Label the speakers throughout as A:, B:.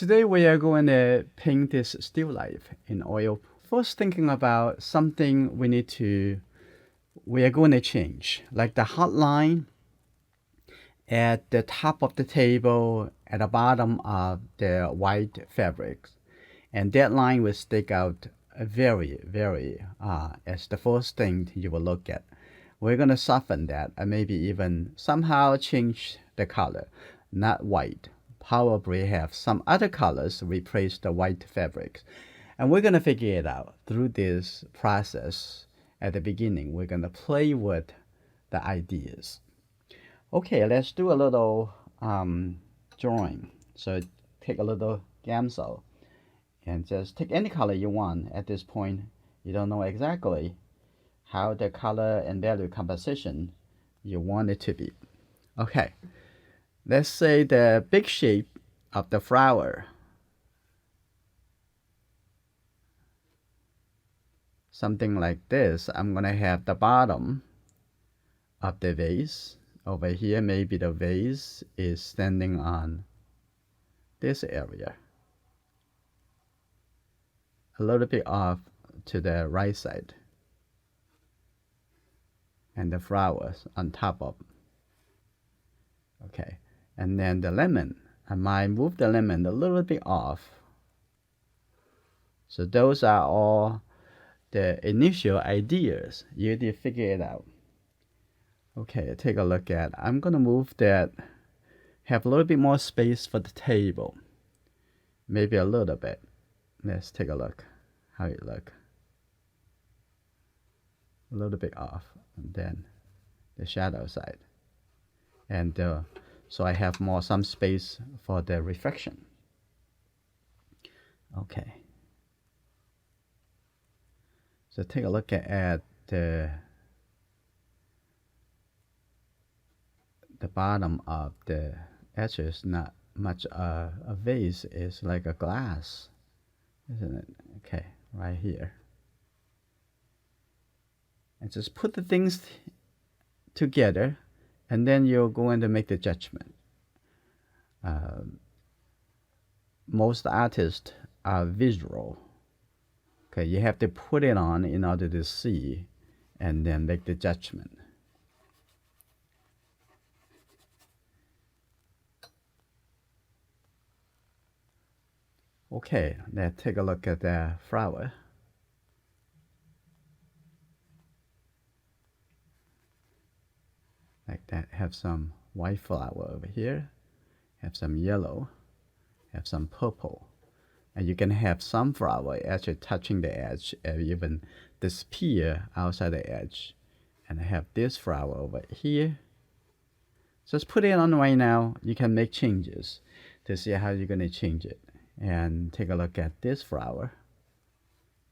A: Today we are going to paint this still life in oil. First thinking about something we are going to change, like the hot line at the top of the table, at the bottom of the white fabric. And that line will stick out very, as the first thing you will look at. We're going to soften that and maybe even somehow change the color, not white. Probably have some other colors replace the white fabric. And we're going to figure it out through this process. At the beginning, we're going to play with the ideas. Okay, let's do a little drawing. So take a little gamsol and just take any color you want. At this point, you don't know exactly how the color and value composition you want it to be. Okay, let's say the big shape of the flower. Something like this. I'm going to have the bottom of the vase. Over here, maybe the vase is standing on this area. A little bit off to the right side. And the flowers on top of. Okay, and then the lemon. I might move the lemon a little bit off. So those are all the initial ideas. You need to figure it out. Okay, take a look at. I'm gonna move that. Have a little bit more space for the table. Maybe a little bit. Let's take a look how it look. A little bit off, and then the shadow side, and so I have some space for the reflection. Okay. So take a look at the bottom of the edges. Not much a vase is like a glass, isn't it? Okay, right here. And just put the things together, and then you're going to make the judgment. Most artists are visual. Okay, you have to put it on in order to see, and then make the judgment. Okay, let's take a look at the flower. Like that, have some white flower over here, have some yellow, have some purple. And you can have some flower actually touching the edge and even disappear outside the edge. And I have this flower over here. Just put it on right now. You can make changes to see how you're going to change it. And take a look at this flower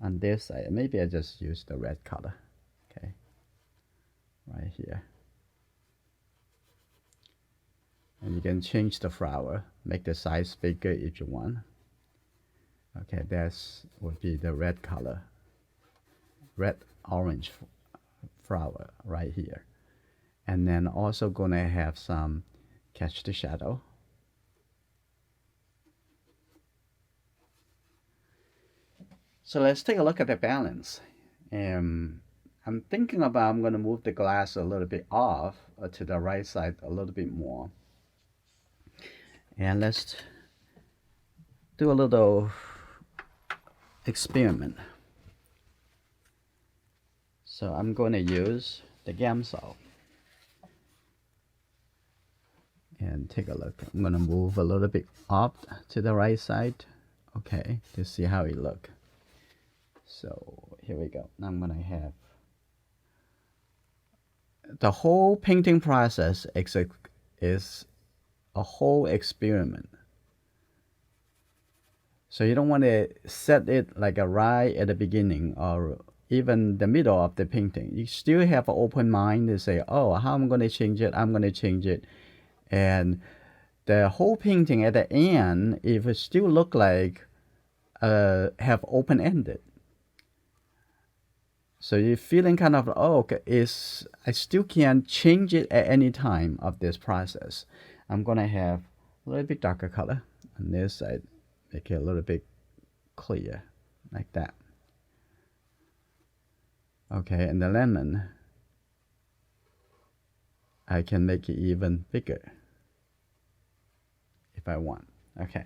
A: on this side. Maybe I just use the red color. Okay, right here. And you can change the flower, make the size bigger if you want. Okay, that would be the red color, red orange flower right here. And then also gonna have some catch the shadow. So let's take a look at the balance. I'm thinking about I'm gonna move the glass a little bit off to the right side a little bit more. And let's do a little experiment. So I'm going to use the gamsol and take a look. I'm going to move a little bit up to the right side, okay, to see how it look. So here we go. Now I'm going to have the whole painting process is a whole experiment. So you don't want to set it like a right at the beginning or even the middle of the painting. You still have an open mind to say, oh, how I'm going to change it, I'm going to change it. And the whole painting at the end, if it still look like have open-ended. So you're feeling kind of, oh, okay, I still can change it at any time of this process. I'm going to have a little bit darker color on this side, make it a little bit clear, like that. Okay, and the lemon, I can make it even bigger if I want. Okay.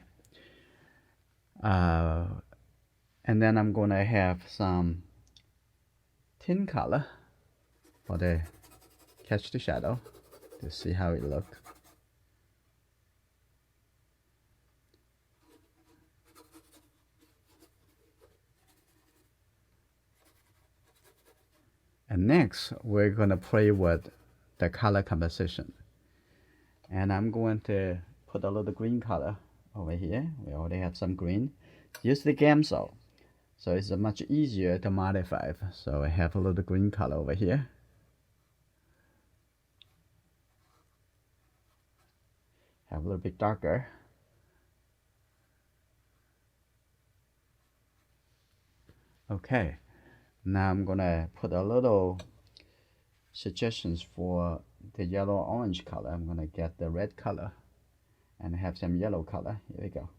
A: And then I'm gonna have some tin color for the catch the shadow to see how it looks. And next, we're gonna play with the color composition. And I'm going to put a little green color over here. We already have some green. Use the gamsol, so it's much easier to modify. So I have a little green color over here. Have a little bit darker. Okay, now I'm gonna put a little suggestions for the yellow orange color. I'm gonna get the red color and have some yellow color. Here we go.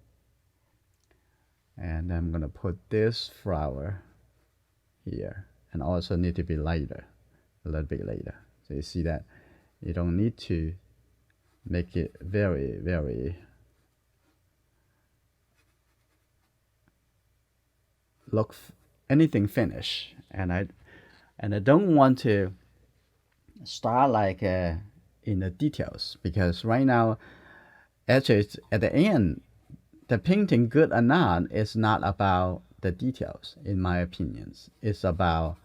A: And I'm gonna put this flower here, and also need to be lighter, a little bit later. So you see that you don't need to make it very look anything finished. And I don't want to start like in the details, because right now actually at the end, the painting good or not is not about the details, in my opinions. It's about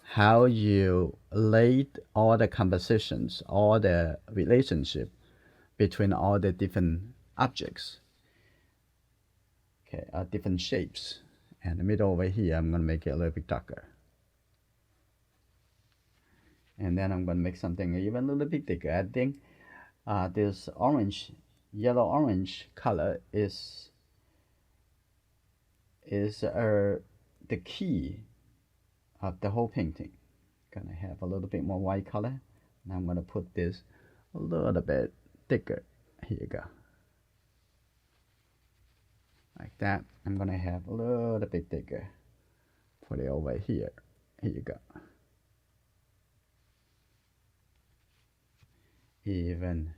A: how you laid all the compositions, all the relationship between all the different objects, okay, different shapes. And the middle over here, I'm gonna make it a little bit darker. And then I'm gonna make something even a little bit thicker. I think this orange, yellow orange color is the key of the whole painting. Gonna have a little bit more white color, and I'm gonna put this a little bit thicker. Here you go, like that. I'm gonna have a little bit thicker. Put it over here. Here you go. Even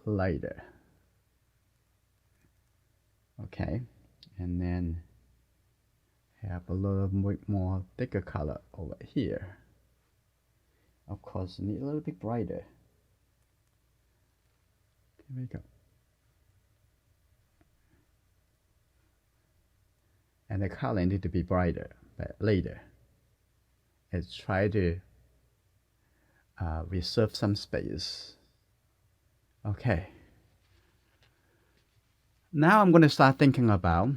A: lighter. Okay, and then have a little bit more thicker color over here. Of course, need a little bit brighter. Here we go. And the color need to be brighter, but later. Let's try to reserve some space. Okay. Now I'm going to start thinking about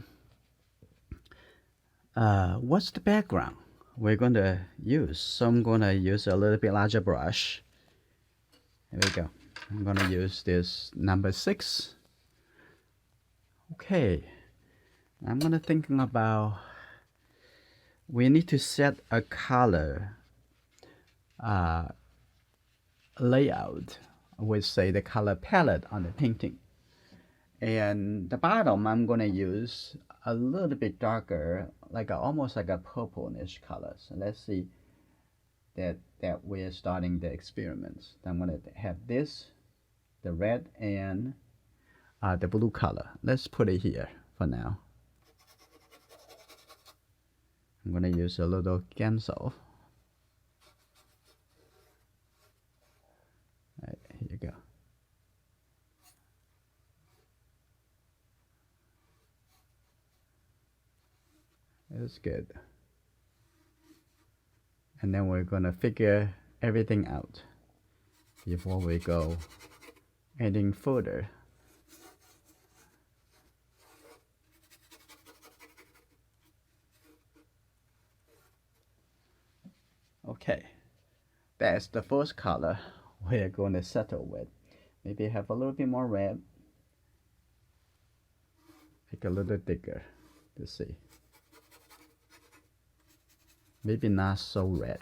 A: what's the background we're going to use. So I'm going to use a little bit larger brush. Here we go. I'm going to use this number 6. Okay. I'm going to thinking about we need to set a color layout with, say, the color palette on the painting. And the bottom, I'm going to use a little bit darker, like almost like a purplish color. So let's see that we're starting the experiments. I'm going to have this, the red and the blue color. Let's put it here for now. I'm going to use a little gamsol. Right, here you go. That's good. And then we're gonna figure everything out before we go adding further. Okay, that's the first color we're going to settle with. Maybe have a little bit more red. Make a little thicker to see. Maybe not so red.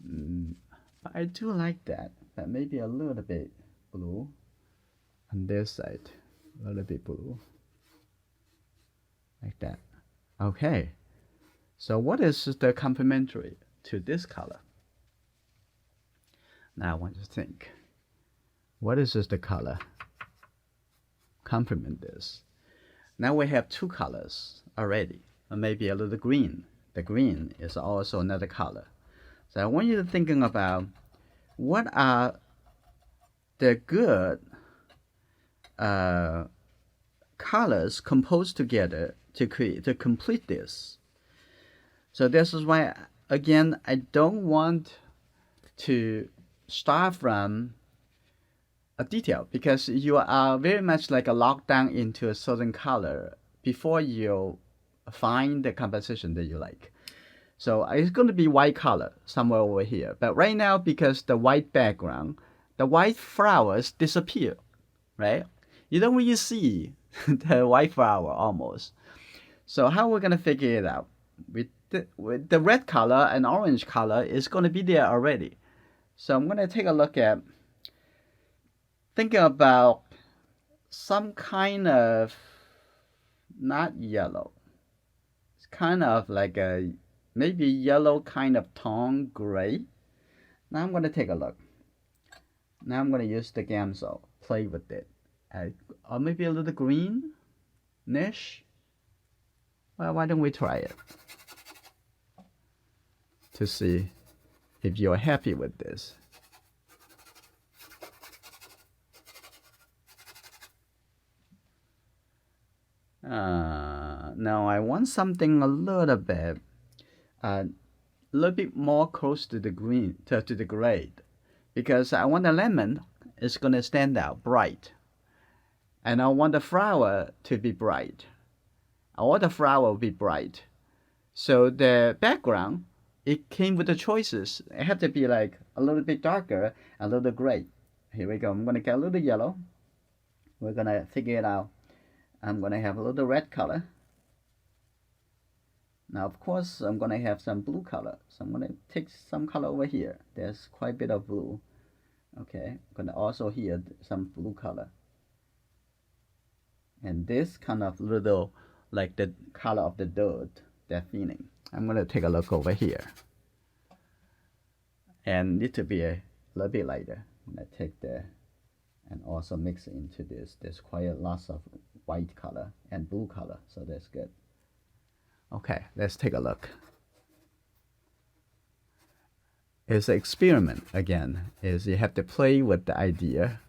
A: But I do like that. but maybe a little bit blue. On this side, a little bit blue. Like that. Okay. So what is the complementary to this color? Now I want to think. What is the color? Complement this. Now we have two colors already. Or maybe a little green. The green is also another color. So I want you to thinking about what are the good colors composed together to complete this. So this is why, again, I don't want to start from a detail, because you are very much like a locked down into a certain color before you find the composition that you like. So it's going to be white color somewhere over here. But right now, because the white background, the white flowers disappear, right? You don't really see the white flower almost. So how we're going to figure it out? With the red color and orange color is going to be there already. So I'm going to take a look at thinking about some kind of, not yellow. It's kind of like a maybe yellow kind of tone, gray. Now I'm going to take a look. Now I'm going to use the Gamsol, play with it. Or maybe a little greenish. Well, why don't we try it to see if you're happy with this. Now I want something a little bit more close to the green, to the gray, because I want the lemon is going to stand out bright, and I want the flower to be bright. I want the flower to be bright. So the background, it came with the choices. It had to be like a little bit darker, a little gray. Here we go. I'm going to get a little yellow. We're going to figure it out. I'm going to have a little red color. Now, of course, I'm going to have some blue color. So I'm going to take some color over here. There's quite a bit of blue. Okay, I'm going to also here some blue color. And this kind of little, like the color of the dirt, that feeling. I'm going to take a look over here. And need to be a little bit lighter. I'm going to take and also mix it into this. There's quite a lot of white color and blue color, so that's good. Okay, let's take a look. It's an experiment again. Is you have to play with the idea,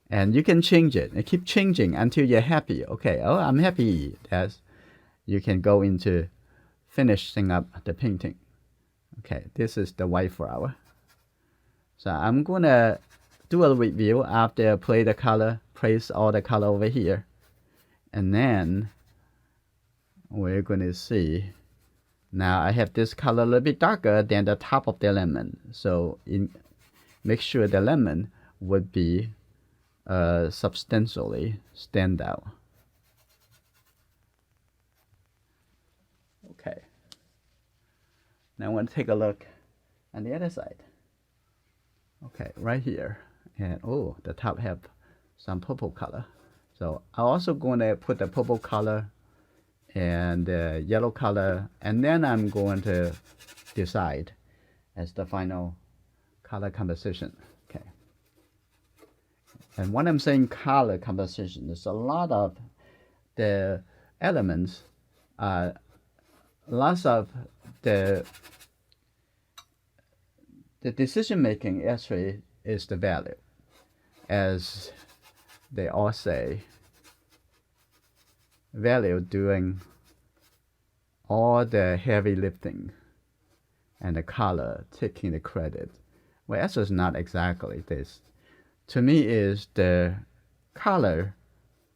A: and you can change it and keep changing until you're happy. Okay, oh, I'm happy. That's, you can go into finishing up the painting. Okay, this is the white flower. So I'm gonna do a review after I play the color, place all the color over here, and then we're gonna see. Now I have this color a little bit darker than the top of the lemon, so make sure the lemon would be substantially stand out. Okay. Now I want to take a look on the other side. Okay, right here, and oh, the top have some purple color. So I'm also going to put the purple color and the yellow color, and then I'm going to decide as the final color composition. Okay. And when I'm saying color composition, there's a lot of the elements, lots of the decision making actually is the value, as they all say. Value doing all the heavy lifting, and the color taking the credit. Well, actually, it's not exactly this. To me, is the color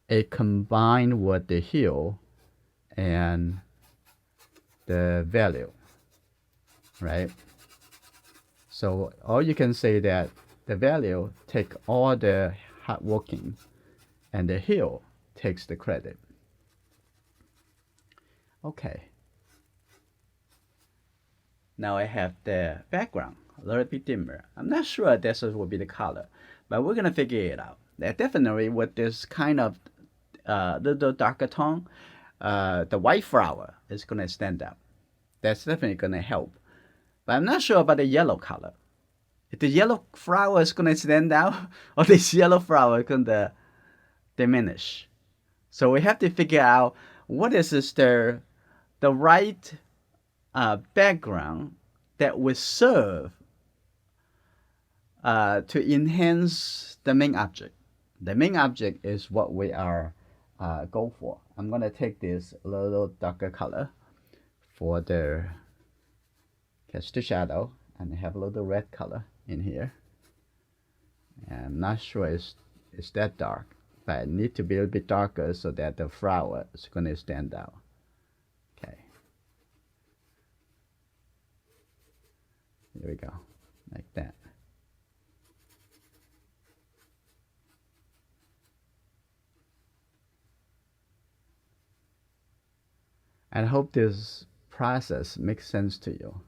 A: it combined with the hue and the value, right? So all you can say that the value take all the hard working, and the hue takes the credit. Okay. Now I have the background a little bit dimmer. I'm not sure this will be the color, but we're gonna figure it out. Definitely with this kind of little darker tone, the white flower is gonna stand out. That's definitely gonna help. But I'm not sure about the yellow color. If the yellow flower is gonna stand out, or this yellow flower is gonna diminish. So we have to figure out what is the right background that will serve to enhance the main object. The main object is what we are go for. I'm gonna take this a little darker color for the catch the shadow, and have a little red color in here. And I'm not sure it's that dark, but it needs to be a little bit darker so that the flower is gonna stand out. Okay. Here we go, like that. And I hope this process makes sense to you.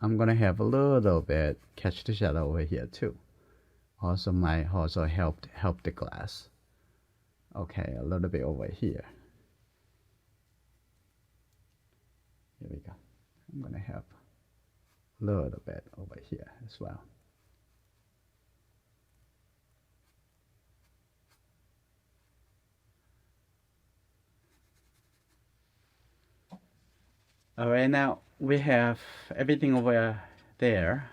A: I'm gonna have a little bit catch the shadow over here too. Also might also help the glass. Okay, a little bit over here. Here we go. I'm gonna have a little bit over here as well. All right, now we have everything over there,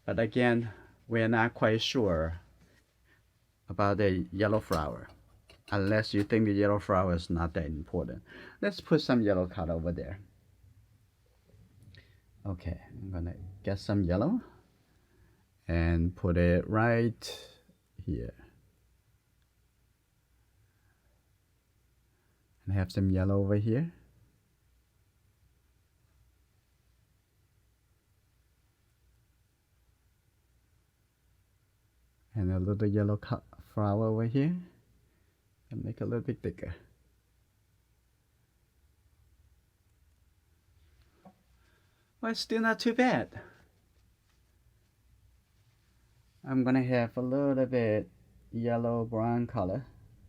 A: but again, we're not quite sure about the yellow flower, unless you think the yellow flower is not that important. Let's put some yellow color over there. Okay, I'm gonna get some yellow and put it right here. And have some yellow over here. And a little yellow flower over here, and make it a little bit bigger. Well, it's still not too bad. I'm gonna have a little bit yellow brown color,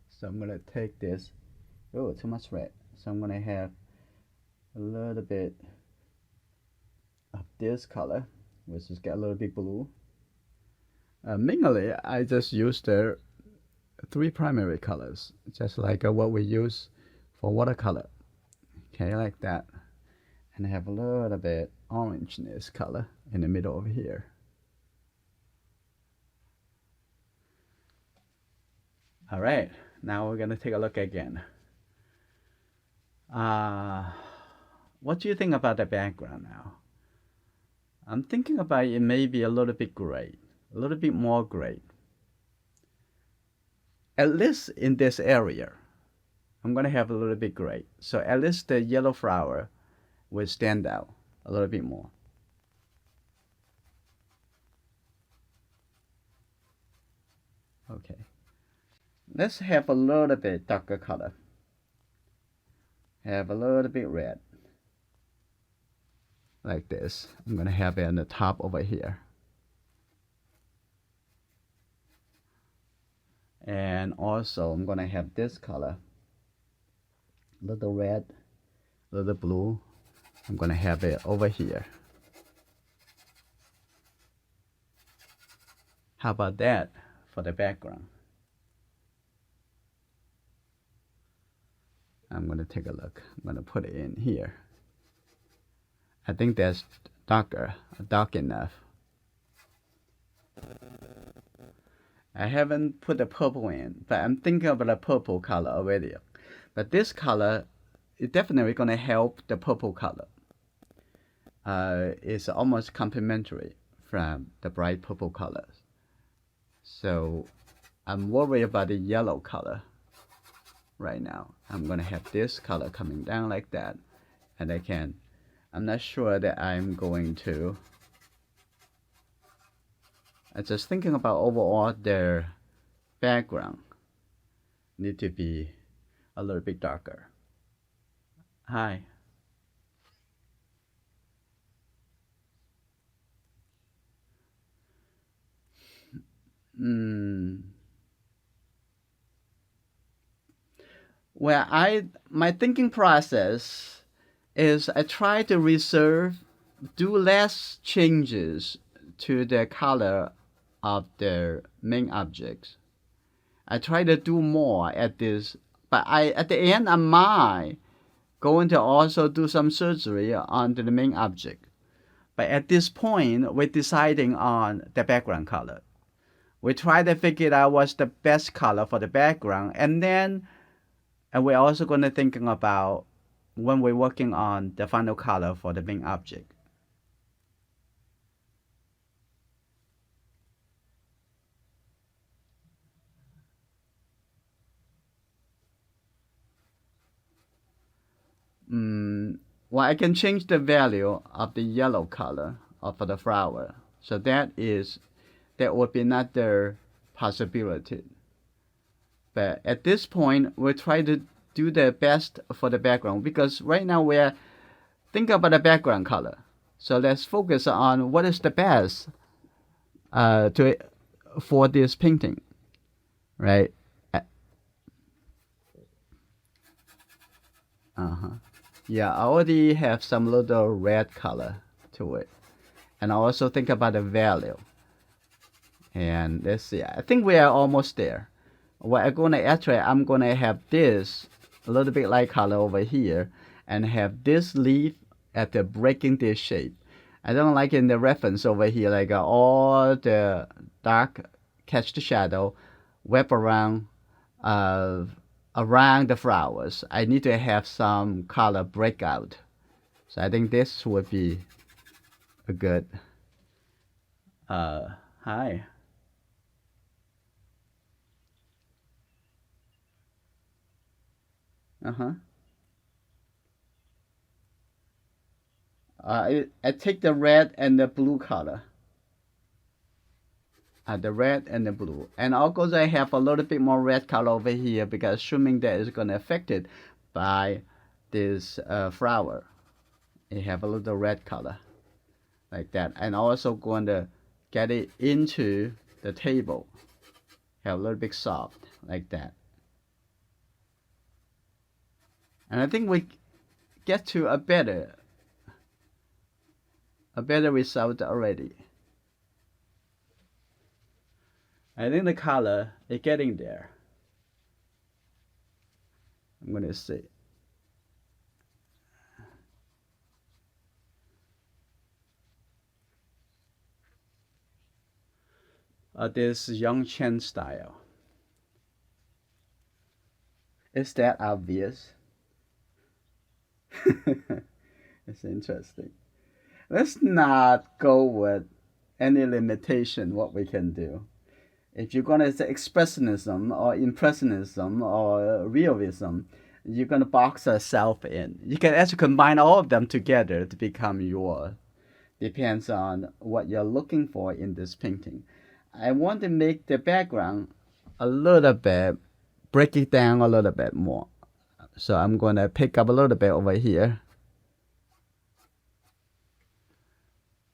A: so I'm gonna take this. Oh, too much red. So I'm gonna have a little bit of this color, which is get a little bit blue. Mainly, I just use the 3 primary colors, just like what we use for watercolor. Okay, like that. And I have a little bit orangeness color in the middle over here. All right, now we're gonna take a look again. What do you think about the background now? I'm thinking about it may be a little bit gray, a little bit more gray. At least in this area, I'm gonna have a little bit gray. So at least the yellow flower will stand out a little bit more. Okay. Let's have a little bit darker color. Have a little bit red. Like this. I'm gonna have it on the top over here. And also I'm gonna have this color. Little red, little blue. I'm gonna have it over here. How about that for the background? I'm gonna take a look. I'm gonna put it in here. I think that's dark enough. I haven't put the purple in, but I'm thinking about the purple color already. But this color is definitely gonna help the purple color. It's almost complementary from the bright purple colors. So I'm worried about the yellow color right now. I'm gonna have this color coming down like that, and I'm not sure that I'm going to I'm just thinking about overall their background need to be a little bit darker. Hi. Mm. Well, my thinking process is I try to do less changes to the color of the main objects. I try to do more at this, but at the end I might going to also do some surgery on the main object. But at this point, we're deciding on the background color. We try to figure out what's the best color for the background, and we're also going to thinking about when we're working on the final color for the main object. Well, I can change the value of the yellow color of the flower. So that would be another possibility. But at this point, we'll try to do the best for the background because right now we're thinking about the background color. So let's focus on what is the best for this painting, right? Yeah, I already have some little red color to it, and I also think about the value. And let's see, I think we are almost there. What I'm gonna have this a little bit light color over here, and have this leaf at the breaking this shape. I don't like in the reference over here, like all the dark catch the shadow, wrap uh, around the flowers. I need to have some color breakout. So I think this would be a good. Hi. Uh-huh. I take the red and the blue color. The red and the blue. And also I have a little bit more red color over here because assuming that is going to affect it by this flower. It have a little red color like that. And also going to get it into the table. Have a little bit soft like that. And I think we get to a better result already. I think the color is getting there. I'm gonna see. This Young Chen style. Is that obvious? It's interesting. Let's not go with any limitation what we can do. If you're gonna say expressionism or impressionism or realism, you're gonna box yourself in. You can actually combine all of them together to become yours. Depends on what you're looking for in this painting. I want to make the background a little bit, break it down a little bit more. So I'm gonna pick up a little bit over here.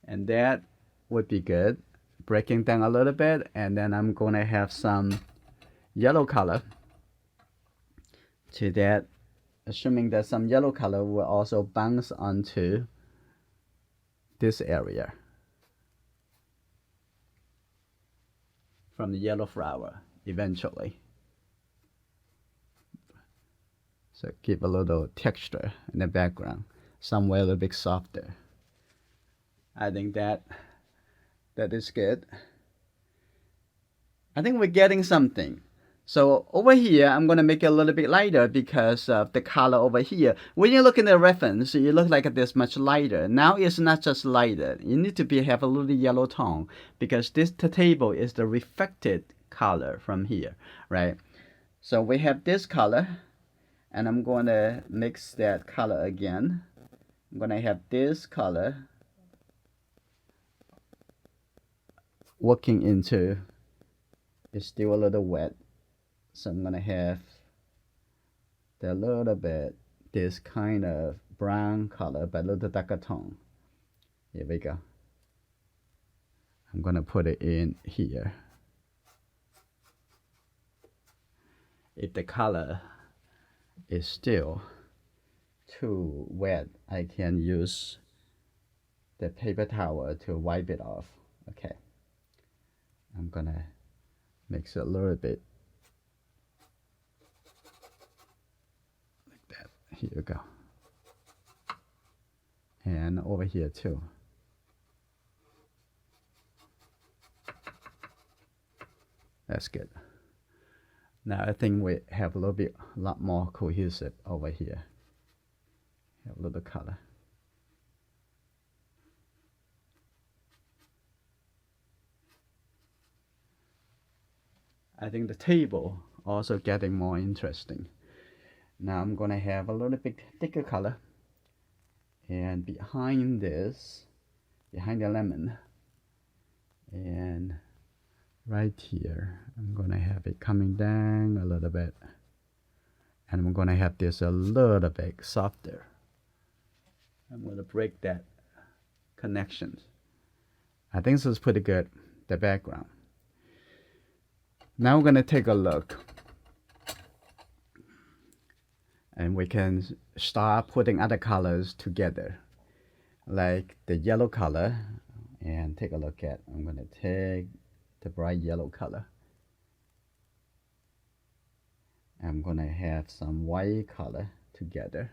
A: And that would be good. Breaking down a little bit, and then I'm gonna have some yellow color to that, assuming that some yellow color will also bounce onto this area from the yellow flower eventually. So give a little texture in the background, somewhere a little bit softer. I think that is good. I think we're getting something. So over here, I'm going to make it a little bit lighter because of the color over here. When you look in the reference, it looks like this much lighter. Now it's not just lighter. You need to have a little yellow tone because the table is the reflected color from here, right? So we have this color, and I'm going to mix that color again. I'm going to have this color working into is still a little wet, so I'm gonna have a little bit this kind of brown color but a little darker tone. Here we go. I'm gonna put it in here. If the color is still too wet, I can use the paper towel to wipe it off. Okay, I'm gonna mix it a little bit like that. Here you go. And over here too. That's good. Now I think we have a lot more cohesive over here. Have a little color. I think the table also getting more interesting. Now I'm gonna have a little bit thicker color, and behind this, behind the lemon, and right here, I'm gonna have it coming down a little bit, and I'm gonna have this a little bit softer. I'm gonna break that connection. I think this is pretty good, the background. Now we're gonna take a look, and we can start putting other colors together, like the yellow color. And take a look at, I'm gonna take the bright yellow color. I'm gonna have some white color together.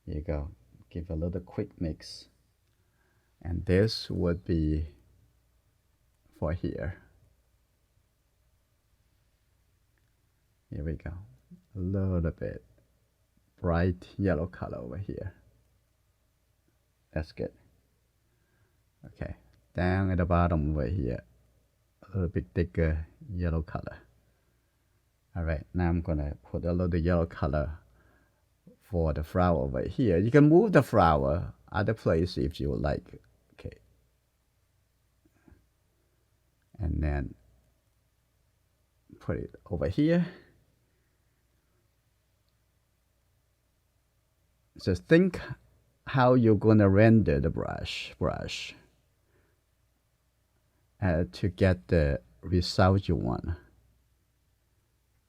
A: Here you go. Give a little quick mix, and this would be for here. Here we go. A little bit bright yellow color over here. That's good. Okay, down at the bottom over here, a little bit thicker yellow color. All right, now I'm gonna put a little yellow color for the flower over here. You can move the flower other place if you would like. Okay, and then put it over here. So think how you're gonna render the brush to get the result you want.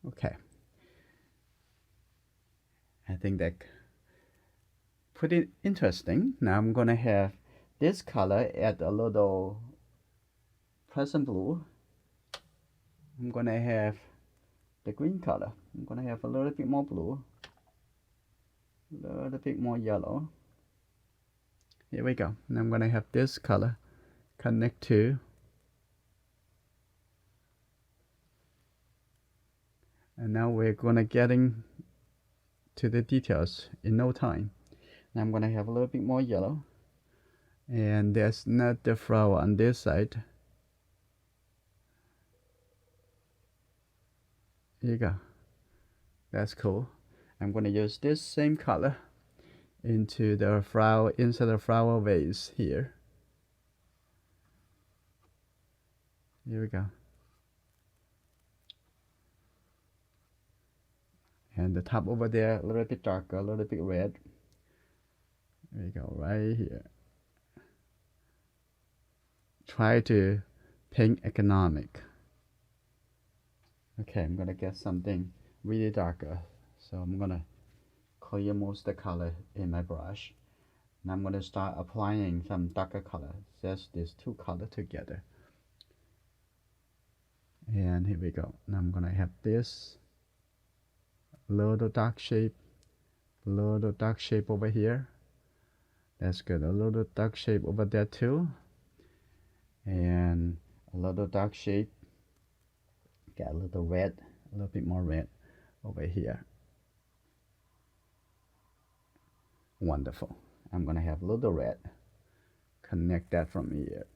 A: Okay, I think that pretty interesting. Now I'm gonna have this color add a little present blue. I'm gonna have the green color. I'm gonna have a little bit more blue, a little bit more yellow. Here we go. And I'm gonna have this color connect to, and now we're gonna getting to the details in no time. Now I'm gonna have a little bit more yellow, and there's not the flower on this side. Here you go. That's cool. I'm gonna use this same color into the flower, inside the flower vase here. Here we go. And the top over there, a little bit darker, a little bit red. There you go, right here. Try to paint economic. Okay, I'm gonna get something really darker. So I'm gonna clear most of the color in my brush. And I'm gonna start applying some darker color. Just these two colors together. And here we go. Now I'm gonna have this little dark shape over here. That's good. A little dark shape over there too, and a little dark shape. Got a little red, a little bit more red over here. Wonderful. I'm gonna have a little red. Connect that from here,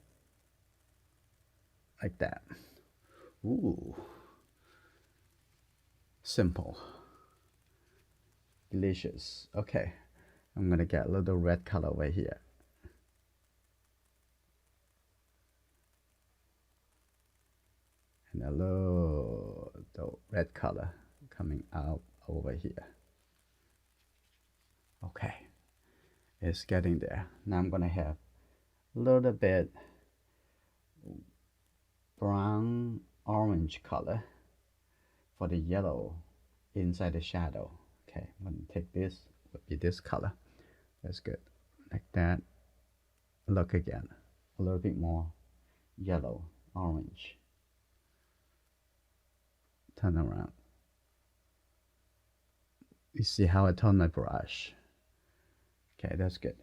A: like that. Ooh, simple, delicious. Okay, I'm gonna get a little red color over here. and a little the red color coming out over here. Okay, it's getting there. Now I'm gonna have a little bit brown orange color for the yellow inside the shadow. Okay, I'm gonna take this, would be this color. That's good, like that. Look again, a little bit more yellow, orange. Turn around. You see how I turn my brush? Okay, that's good.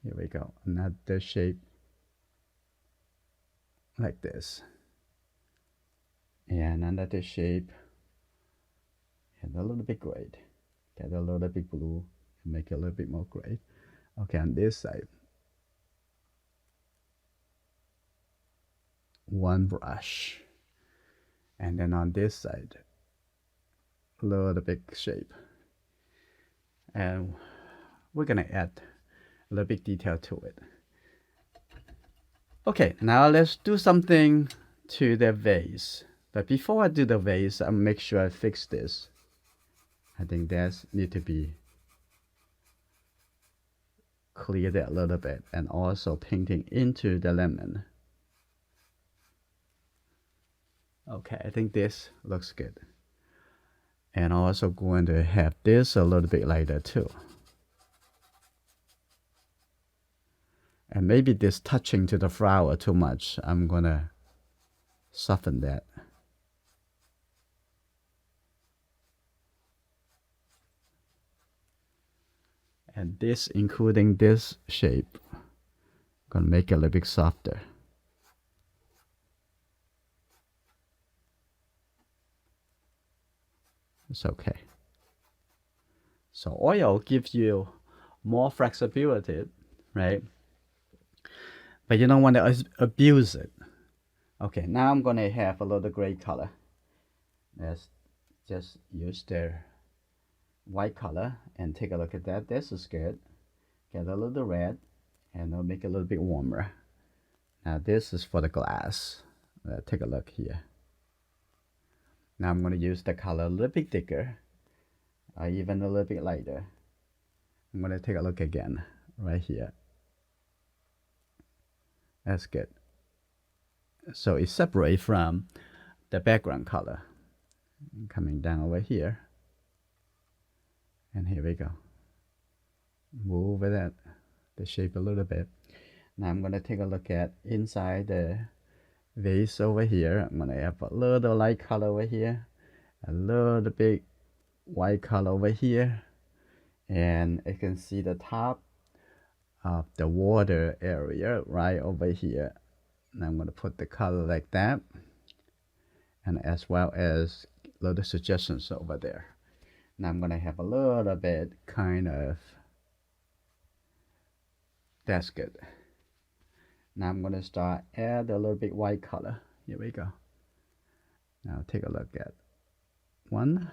A: Here we go, another shape like this. And another shape, and a little bit gray. Get a little bit blue and make it a little bit more gray. Okay, on this side, one brush. And then on this side, a little bit shape. And we're gonna add a little bit detail to it. Okay, now let's do something to the vase. But before I do the vase, I'll make sure I fix this. I think that need to be cleared a little bit, and also painting into the lemon. Okay, I think this looks good. And also going to have this a little bit lighter too. And maybe this touching to the flower too much. I'm gonna soften that. And this, including this shape, gonna make it a little bit softer. It's okay. So oil gives you more flexibility, right? But you don't want to abuse it. Okay, now I'm gonna have a little gray color. Let's just use the white color and take a look at that. This is good. Get a little red, and I'll make it a little bit warmer. Now this is for the glass. Take a look here. Now I'm gonna use the color a little bit thicker, even a little bit lighter. I'm gonna take a look again, right here. That's good. So it's separate from the background color. Coming down over here. And here we go. Move the shape a little bit. Now I'm gonna take a look at inside the vase over here. I'm gonna have a little light color over here, a little bit white color over here, and you can see the top of the water area right over here. And I'm gonna put the color like that, and as well as little suggestions over there. Now I'm gonna have a little bit kind of, that's good. Now I'm gonna start add a little bit white color. Here we go. Now take a look at one.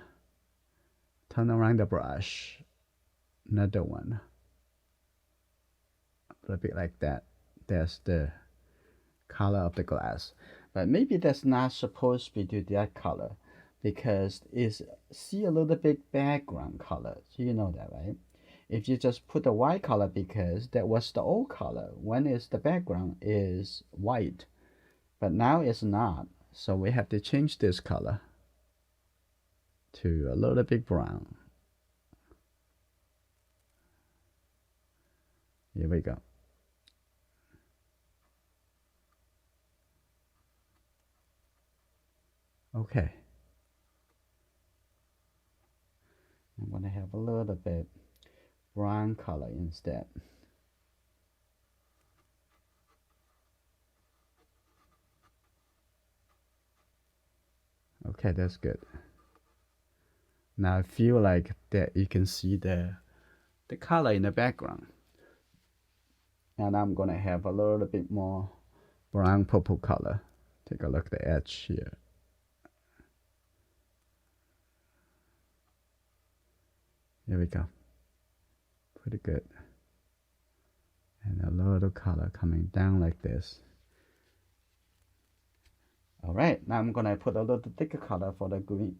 A: Turn around the brush. Another one. A little bit like that. That's the color of the glass. But maybe that's not supposed to be to that color, because it's see a little bit background color. You know that, right? If you just put the white color, because that was the old color, when is the background is white, but now it's not, so we have to change this color to a little bit brown. Here we go. Okay, I'm gonna have a little bit brown color instead. Okay, that's good. Now I feel like that you can see the color in the background. And I'm gonna have a little bit more brown purple color. Take a look at the edge here. Here we go. Pretty good. And a little color coming down like this. All right, now I'm gonna put a little thicker color for the green.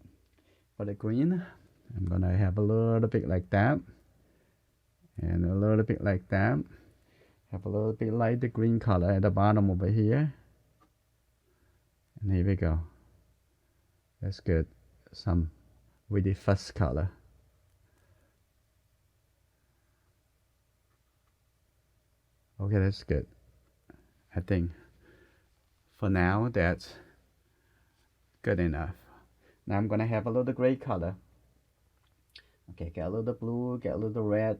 A: I'm gonna have a little bit like that, and a little bit like that. Have a little bit like the green color at the bottom over here. And here we go. That's good. Some really fast color. Okay, that's good. I think for now that's good enough. Now I'm gonna have a little gray color. Okay, get a little blue, get a little red,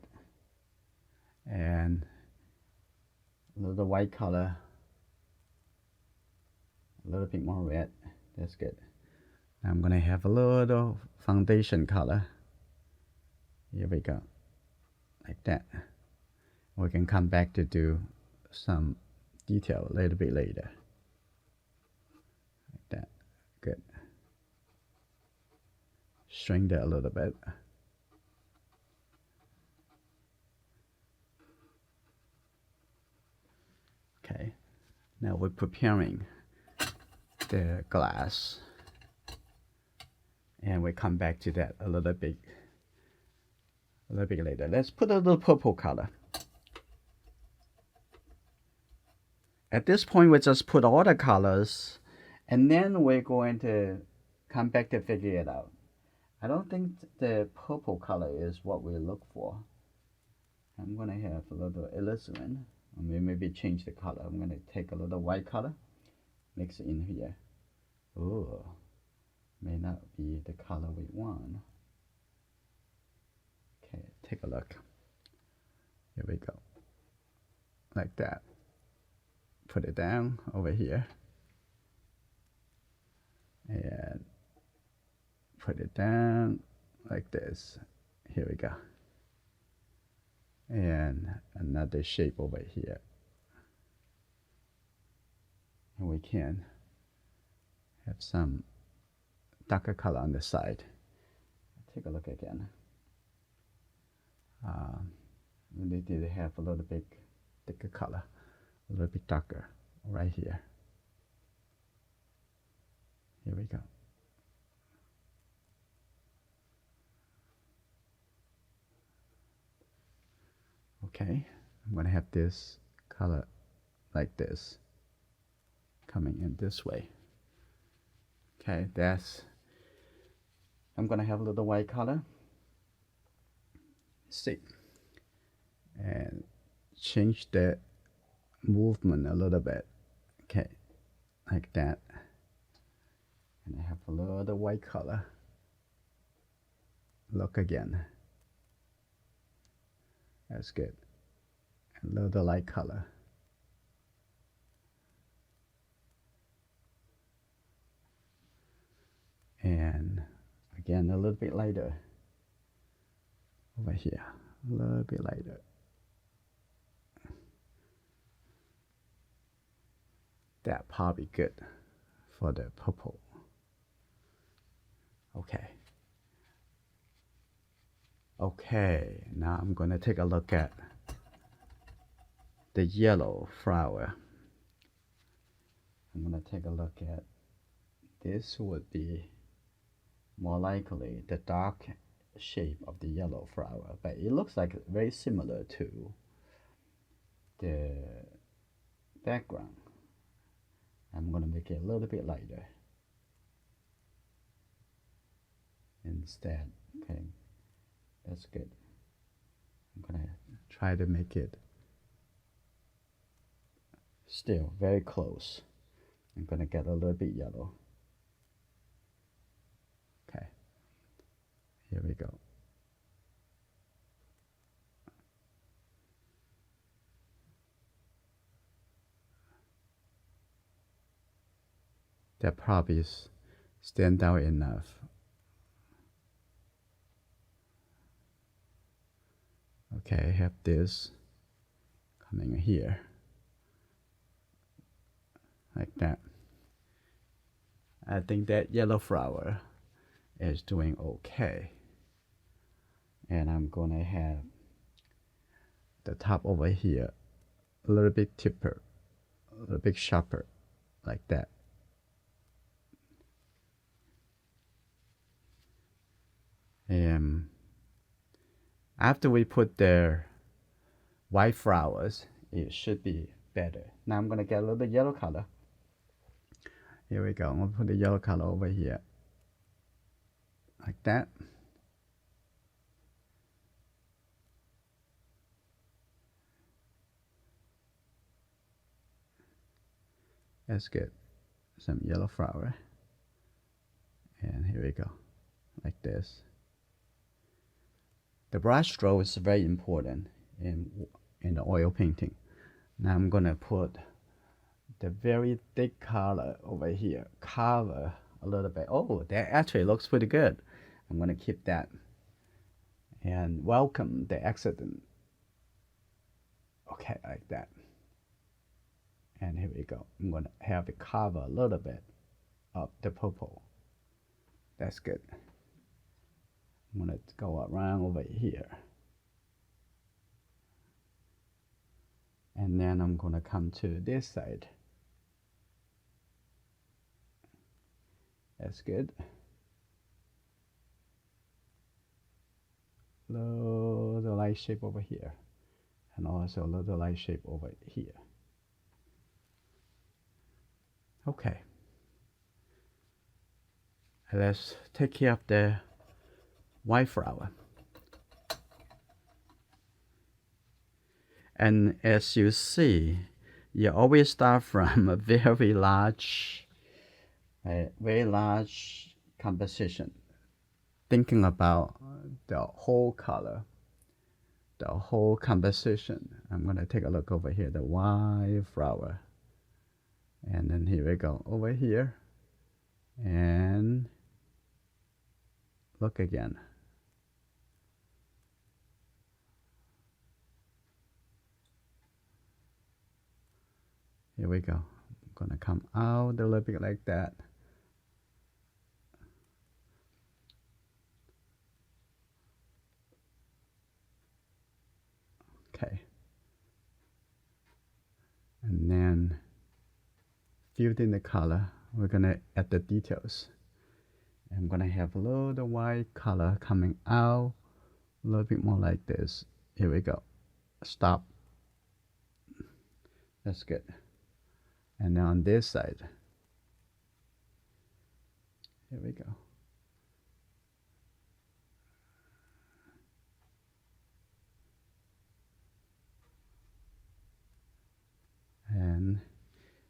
A: and a little white color. A little bit more red. That's good. Now I'm gonna have a little foundation color. Here we go. Like that. We can come back to do some detail a little bit later. Like that. Good. Shrink that a little bit. Okay. Now we're preparing the glass. And we come back to that a little bit later. Let's put a little purple color. At this point, we just put all the colors, and then we're going to come back to figure it out. I don't think the purple color is what we look for. I'm gonna have a little alizarin, or maybe change the color. I'm gonna take a little white color, mix it in here. Oh, may not be the color we want. Okay, take a look. Here we go. Like that. Put it down over here. And put it down like this. Here we go. And another shape over here. And we can have some darker color on the side. Take a look again. We need to have a little bit thicker color, a little bit darker right here. Here we go. Okay, I'm gonna have this color like this coming in this way. Okay, I'm gonna have a little white color. See, and change the movement a little bit. Okay, like that. And I have a little white color. Look again. That's good. A little light color. And again, a little bit lighter. Over here, a little bit lighter. That probably good for the purple. Okay. Okay, now I'm gonna take a look at the yellow flower. I'm gonna take a look at this. Would be more likely the dark shape of the yellow flower, but it looks like very similar to the background. I'm gonna make it a little bit lighter instead. Okay, that's good. I'm gonna try to make it still very close. I'm gonna get a little bit yellow. Okay, here we go. That probably stand out enough. Okay, I have this coming here. Like that. I think that yellow flower is doing okay. And I'm gonna have the top over here a little bit tipper, a little bit sharper, like that. After we put the white flowers, it should be better. Now I'm gonna get a little bit yellow color. Here we go. I'm gonna put the yellow color over here, like that. That's good. Some yellow flower. And here we go, like this. The brush stroke is very important in the oil painting. Now I'm gonna put the very thick color over here, cover a little bit. Oh, that actually looks pretty good. I'm gonna keep that. And welcome the accident. Okay, like that. And here we go. I'm gonna have it cover a little bit of the purple. That's good. I'm gonna go around over here. And then I'm gonna come to this side. That's good. Little light shape over here. And also a little light shape over here. Okay. Let's take care of the white flower. And as you see, you always start from a very large composition, thinking about the whole color, the whole composition. I'm gonna take a look over here, the white flower. And then here we go, over here. And look again. Here we go. I'm gonna come out a little bit like that. Okay. And then filled in the color, we're gonna add the details. I'm gonna have a little white color coming out, a little bit more like this. Here we go. Stop. That's good. And now on this side, here we go. And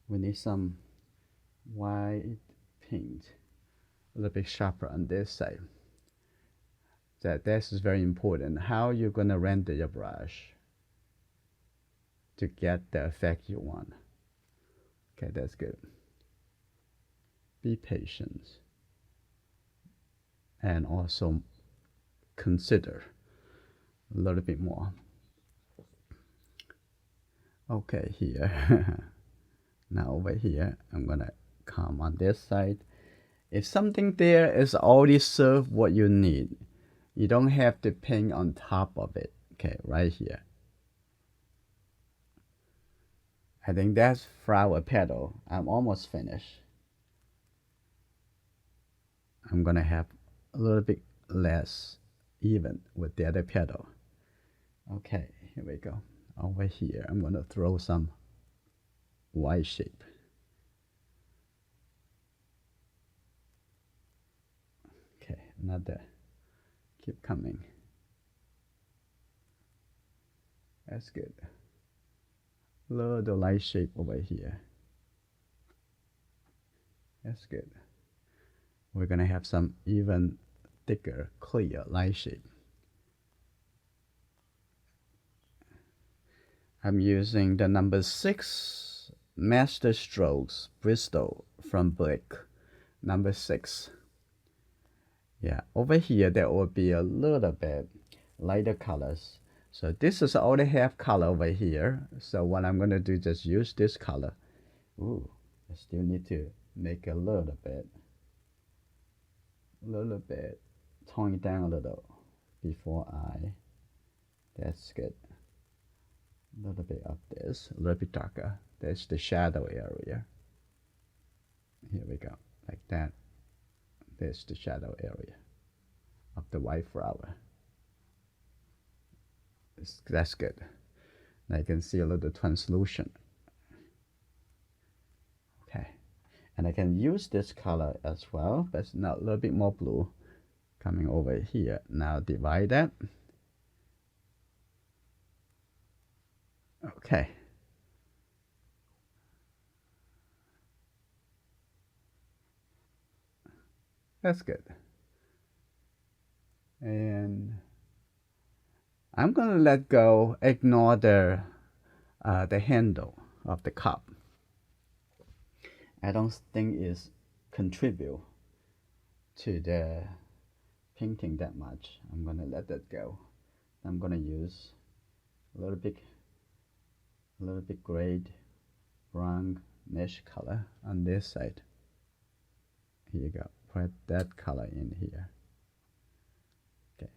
A: we need some white paint, a little bit sharper on this side. This is very important. How you're gonna render your brush to get the effect you want. Okay, that's good. Be patient. And also consider a little bit more. Okay, here. Now over here, I'm gonna come on this side. If something there is already served what you need, you don't have to paint on top of it. Okay, right here. I think that's flower petal. I'm almost finished. I'm gonna have a little bit less even with the other petal. Okay, here we go. Over here, I'm gonna throw some white shape. Okay, another. Keep coming. That's good. Little light shape over here. That's good. We're gonna have some even thicker, clear light shape. I'm using the number 6 Master Strokes Bristol from Blick. Number 6. Yeah, over here there will be a little bit lighter colors. So this is already have color over here. So what I'm gonna do is just use this color. Ooh, I still need to make a little bit, tone it down a little before that's good. A little bit of this, a little bit darker. That's the shadow area. Here we go, like that. There's the shadow area. of the white flower. That's good. Now you can see a little translucent. Okay, and I can use this color as well, but it's not a little bit more blue coming over here. Now divide that. Okay. That's good. And I'm gonna let go, ignore the handle of the cup. I don't think it's contribute to the painting that much. I'm gonna let that go. I'm gonna use a little bit gray brown mesh color on this side. Here you go. Put that color in here. Okay.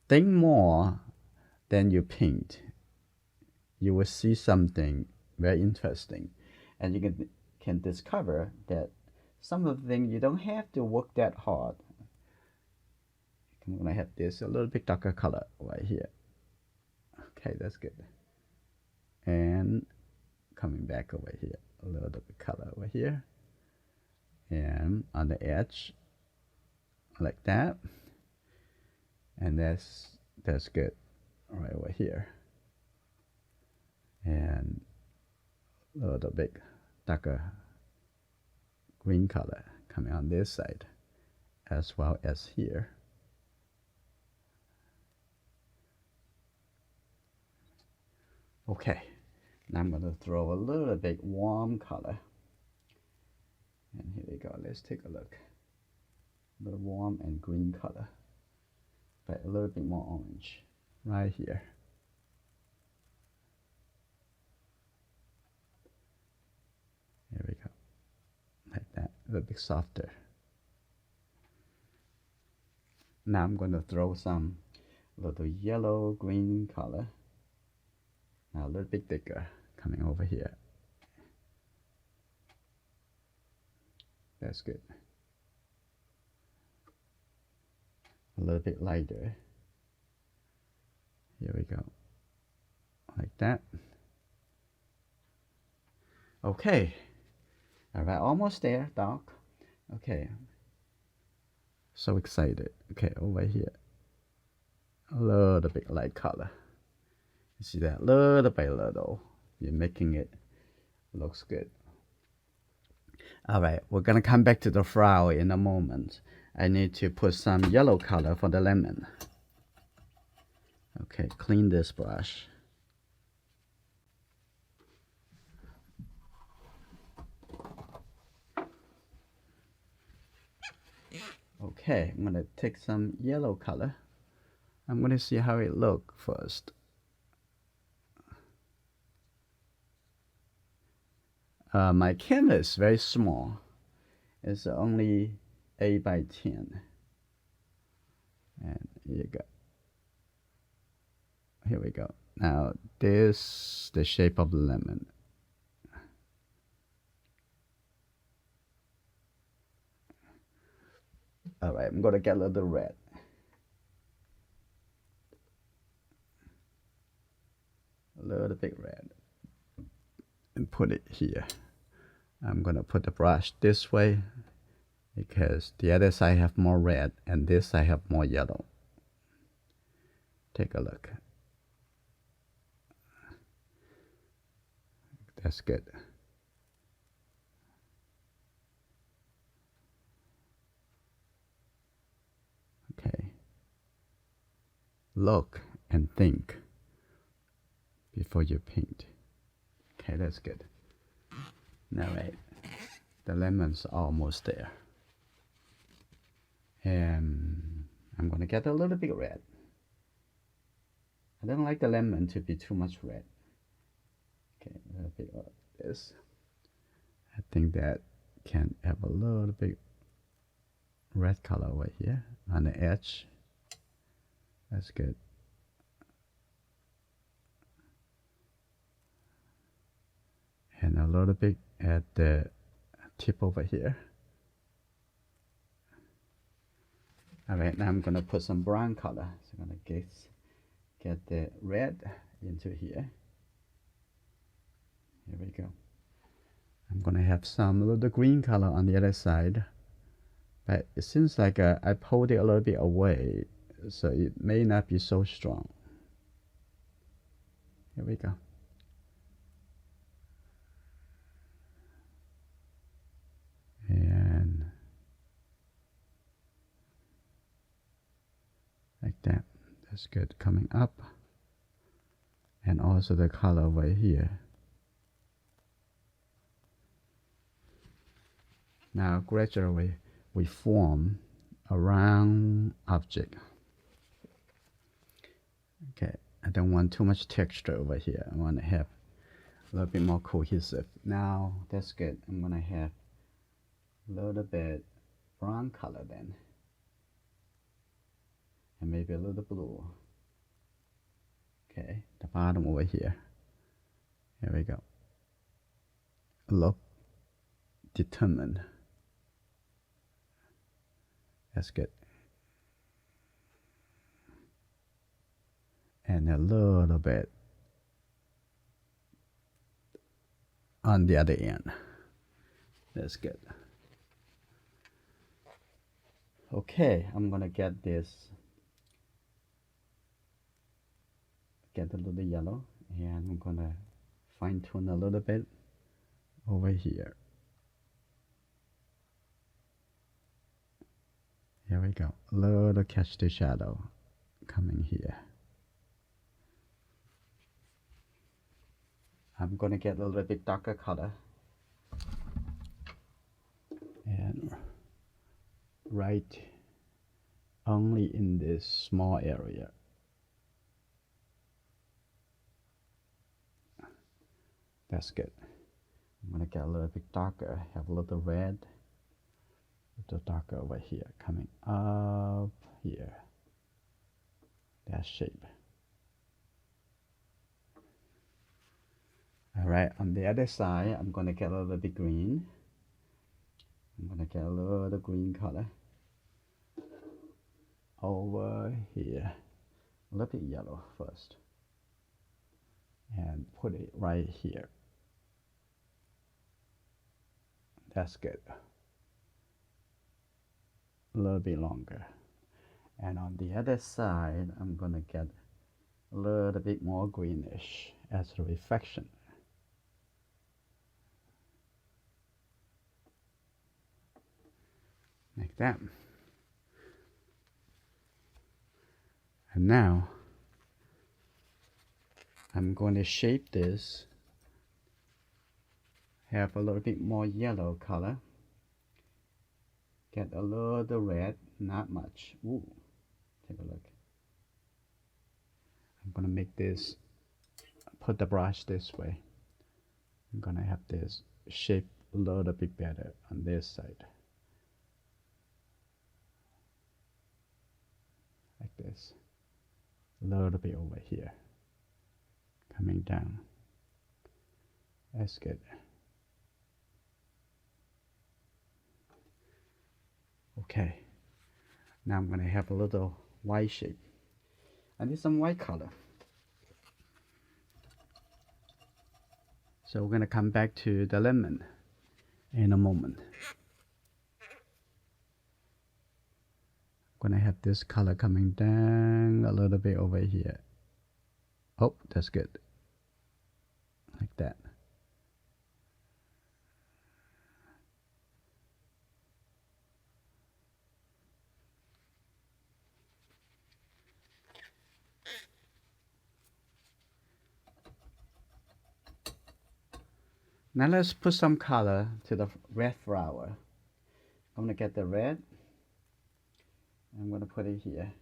A: Think more than you paint. You will see something very interesting, and you can discover that some of the things you don't have to work that hard. I'm gonna have this a little bit darker color right here. Okay, that's good. And coming back over here, a little bit color over here, and on the edge, like that. And that's good, right over here. And a little bit darker green color coming on this side, as well as here. Okay, now I'm going to throw a little bit warm color. And here we go. Let's take a look. A little warm and green color, but a little bit more orange right here. Here we go. Like that, a little bit softer. Now I'm going to throw some little yellow green color. Now a little bit thicker coming over here. That's good. A little bit lighter. Here we go. Like that. Okay. All right, almost there, Doc. Okay. So excited. Okay, over here. A little bit light color. You see that? Little by little. You're making it looks good. All right, we're gonna come back to the flower in a moment. I need to put some yellow color for the lemon. Okay, clean this brush. Okay, I'm gonna take some yellow color. I'm gonna see how it looks first. My canvas is very small. It's only 8 by 10. And here you go. Here we go. Now this the shape of the lemon. All right, I'm gonna get a little red. A little bit red. And put it here. I'm gonna put the brush this way because the other side have more red and this side have more yellow. Take a look. That's good. Okay. Look and think before you paint. Okay, that's good. All right, the lemon's almost there. And I'm gonna get a little bit red. I don't like the lemon to be too much red. Okay, a little bit of this. I think that can have a little bit red color over here on the edge. That's good. And a little bit at the tip over here. All right, now I'm gonna put some brown color. So I'm gonna get the red into here. Here we go. I'm gonna have some little green color on the other side, but it seems like I pulled it a little bit away, so it may not be so strong. Here we go. And like that. That's good. Coming up. And also the color over here. Now gradually we form a round object. Okay, I don't want too much texture over here. I want to have a little bit more cohesive. Now that's good. I'm gonna have a little bit brown color then. And maybe a little blue. Okay, the bottom over here. Here we go. Look determined. That's good. And a little bit on the other end. That's good. Okay, I'm gonna get this, get a little yellow, and I'm gonna fine tune a little bit over here. Here we go. A little catch the shadow coming here. I'm gonna get a little bit darker color and right only in this small area. That's good. I'm gonna get a little bit darker, have a little red, a little darker over here, coming up here. That shape. All right, on the other side, I'm gonna get a little bit green. I'm gonna get a little green color over here. A little bit yellow first. And put it right here. That's good. A little bit longer. And on the other side, I'm gonna get a little bit more greenish as a reflection. Like that. And now I'm going to shape this, have a little bit more yellow color, get a little red, not much. Ooh, take a look. I'm going to make this, put the brush this way. I'm going to have this shape a little bit better on this side. Like this. A little bit over here. Coming down. That's good. Okay. Now I'm going to have a little white shape. I need some white color. So we're going to come back to the lemon in a moment. I'm going to have this color coming down a little bit over here. Oh, that's good. Like that. Now let's put some color to the red flower. I'm going to get the red. I'm going to put it here.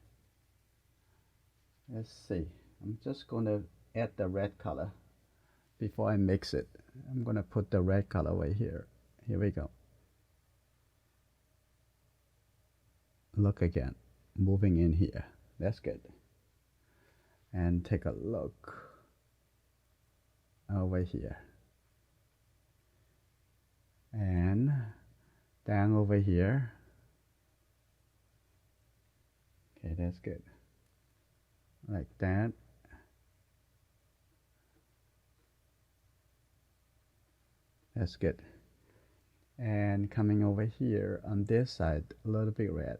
A: Let's see. I'm just going to add the red color before I mix it. I'm going to put the red color right here. Here we go. Look again. Moving in here. That's good. And take a look over here. And down over here. Okay, that's good. Like that. That's good. And coming over here on this side, a little bit red.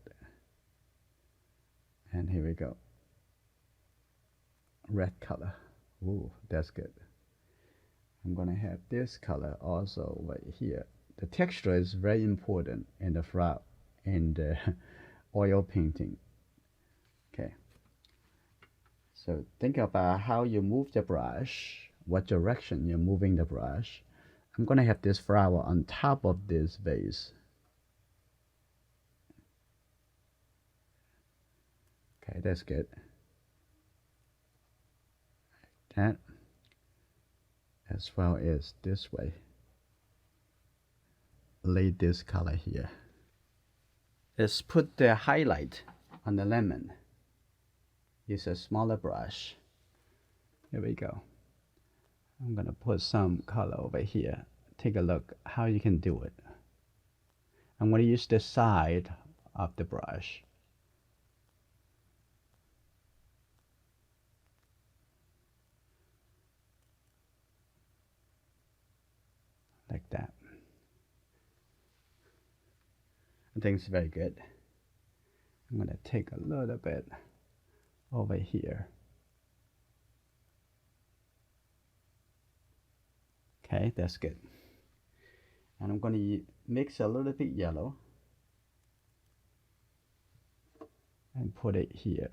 A: And here we go. Red color. Ooh, that's good. I'm gonna have this color also right here. The texture is very important in the flower, in the oil painting. Okay. So think about how you move the brush, what direction you're moving the brush. I'm gonna have this flower on top of this vase. Okay, that's good. That, as well as this way. Lay this color here. Let's put the highlight on the lemon. Use a smaller brush. Here we go. I'm gonna put some color over here. Take a look how you can do it. I'm gonna use the side of the brush. Like that. I think it's very good. I'm gonna take a little bit over here. Okay, that's good. And I'm gonna mix a little bit yellow and put it here.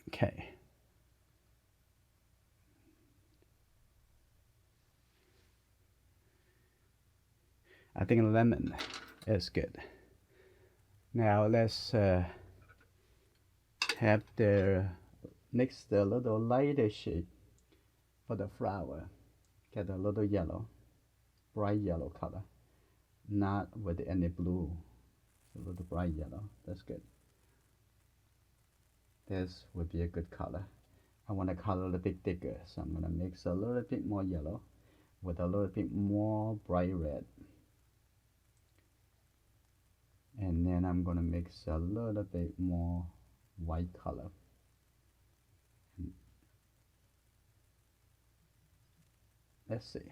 A: Okay. I think lemon is good. Now let's have the mix the little lighter shade for the flower. Get a little yellow, bright yellow color, not with any blue. A little bright yellow. That's good. This would be a good color. I want the color a little bit thicker, so I'm gonna mix a little bit more yellow with a little bit more bright red. And then I'm gonna mix a little bit more white color. Let's see.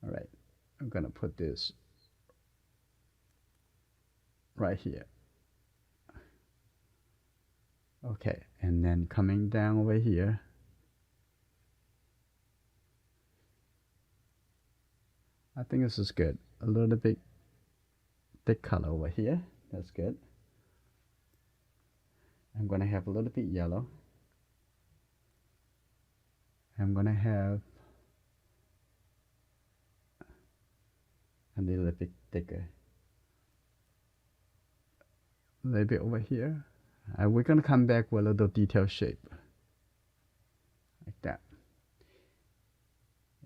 A: All right, I'm gonna put this right here. Okay, and then coming down over here. I think this is good. A little bit thick color over here. That's good. I'm gonna have a little bit yellow. I'm gonna have a little bit thicker. A little bit over here. We're gonna come back with a little detail shape. Like that.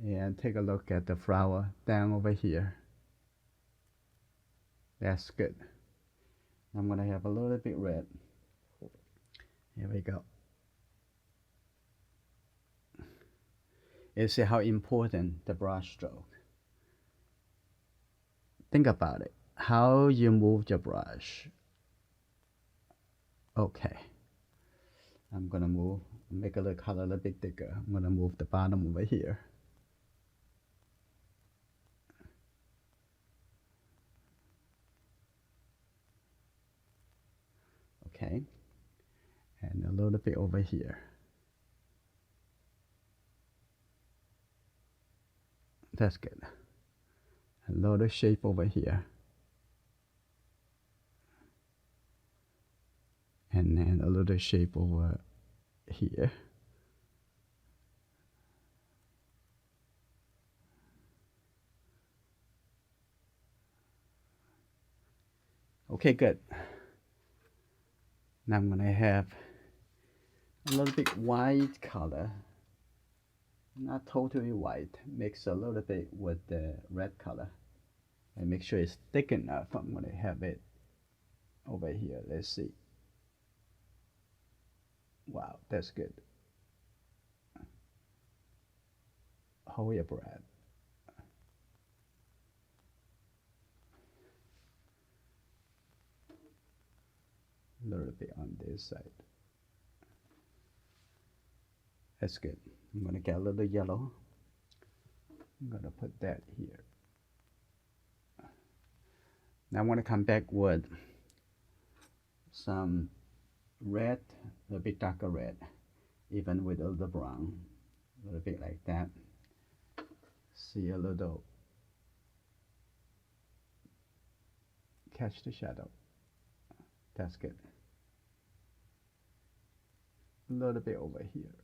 A: And take a look at the flower down over here. That's good. I'm gonna have a little bit red. Here we go. You see how important the brush stroke. Think about it. How you move your brush. Okay. I'm gonna make a little color a little bit thicker. I'm gonna move the bottom over here. Okay. And a little bit over here. That's good. A little shape over here. And then a little shape over here. Okay, good. Now I'm gonna have a little bit white color. Not totally white. Mix a little bit with the red color. And make sure it's thick enough. I'm gonna have it over here. Let's see. Wow, that's good. Hold your breath. A little bit on this side. That's good. I'm gonna get a little yellow. I'm gonna put that here. Now I want to come back with some red, a bit darker red, even with a little brown, a little bit like that. See a little, catch the shadow. That's good. A little bit over here.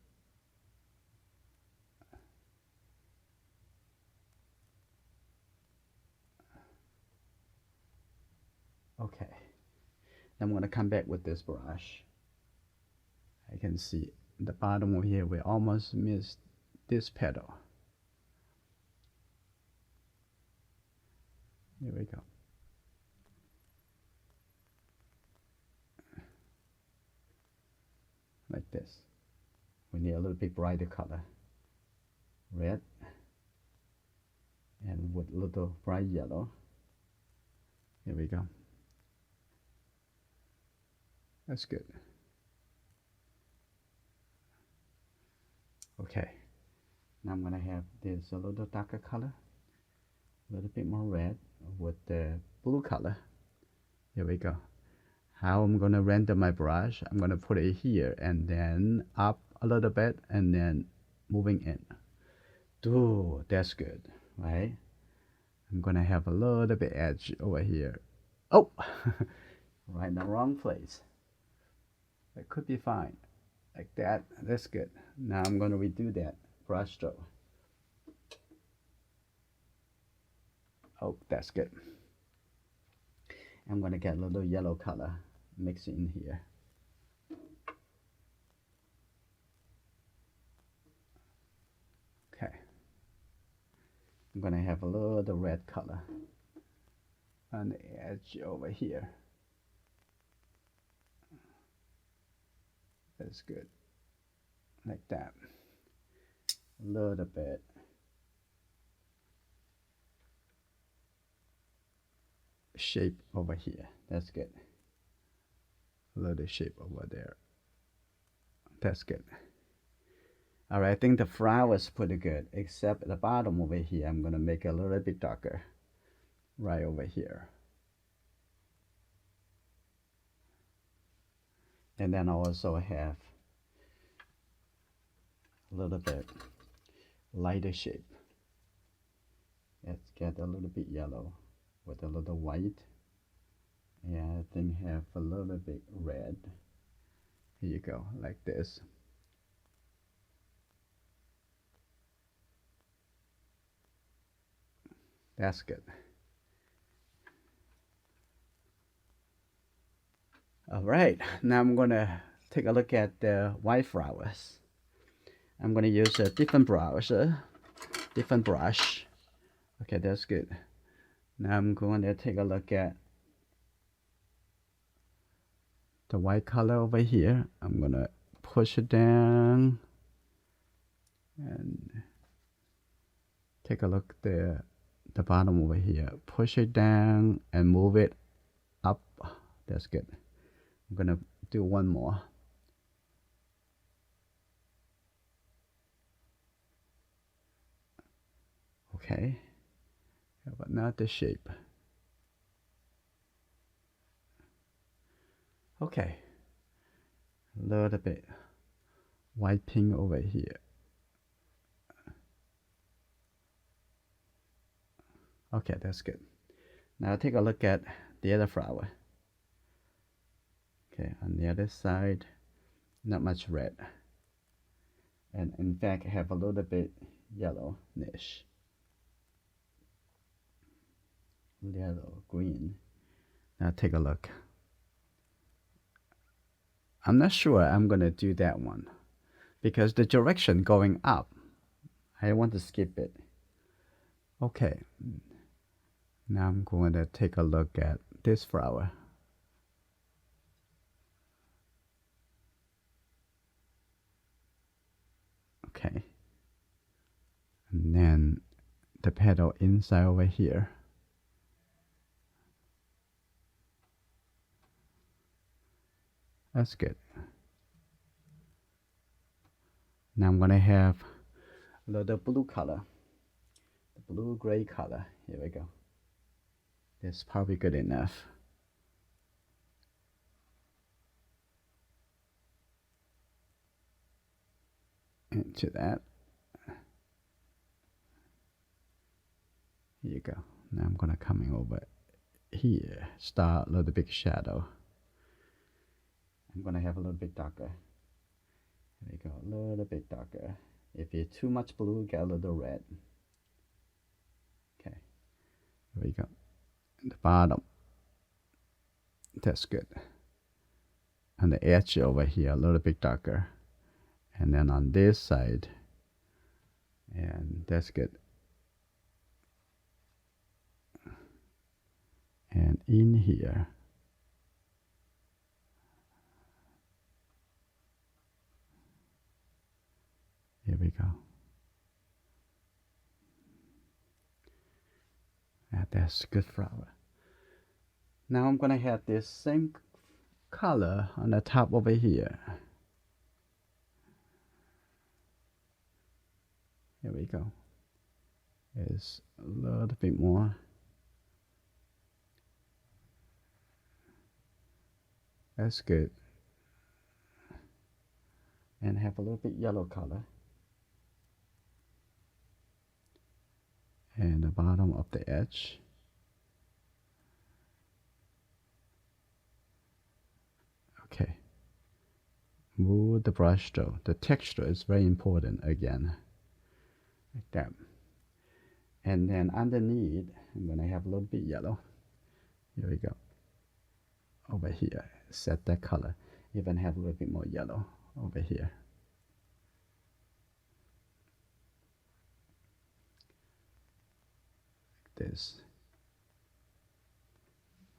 A: Okay. Then I'm going to come back with this brush. I can see the bottom over here, we almost missed this petal. Here we go. Like this. We need a little bit brighter color. Red. And with a little bright yellow. Here we go. That's good. Okay. Now I'm going to have this a little darker color. A little bit more red with the blue color. Here we go. How I'm going to render my brush, I'm going to put it here and then up a little bit and then moving in. Ooh, that's good, right? I'm going to have a little bit edge over here. Oh, right in the wrong place. That could be fine. Like that, that's good. Now I'm going to redo that brush stroke. Oh, that's good. I'm going to get a little yellow color mix in here. Okay. I'm going to have a little red color on the edge over here. That's good. Like that. A little bit. Shape over here. That's good. A little shape over there. That's good. All right, I think the flower is pretty good, except at the bottom over here, I'm going to make it a little bit darker. Right over here. And then I also have a little bit lighter shape. Let's get a little bit yellow with a little white. And I think have a little bit red. Here you go, like this. That's good. All right, now I'm gonna take a look at the white flowers. I'm gonna use a different brush. Okay, that's good. Now I'm going to take a look at the white color over here. I'm gonna push it down and take a look there. The bottom over here. Push it down and move it up. That's good. I'm gonna do one more. Okay. But not the shape. Okay. A little bit white pink over here. Okay, that's good. Now take a look at the other flower. Okay, on the other side, not much red. And in fact, have a little bit yellowish. Yellow, green. Now take a look. I'm not sure I'm going to do that one because the direction going up, I want to skip it. Okay. Now I'm going to take a look at this flower. Okay. And then the petal inside over here. That's good. Now I'm gonna have the blue color, the blue gray color. Here we go. That's probably good enough. Into that. Here you go. Now I'm gonna coming over here, start a little big shadow. I'm gonna have a little bit darker. There we go, a little bit darker. If it's too much blue, get a little red. Okay, there we go. The bottom, that's good. And the edge over here, a little bit darker. And then on this side, and that's good. And in here, here we go. That's good flower. Now I'm gonna have this same color on the top over here. Here we go. It's a little bit more. That's good. And have a little bit yellow color. And the bottom of the edge. Okay. Move the brush stroke. The texture is very important again. Like that. And then underneath, I'm gonna have a little bit yellow. Here we go. Over here, set that color. Even have a little bit more yellow over here. Like this.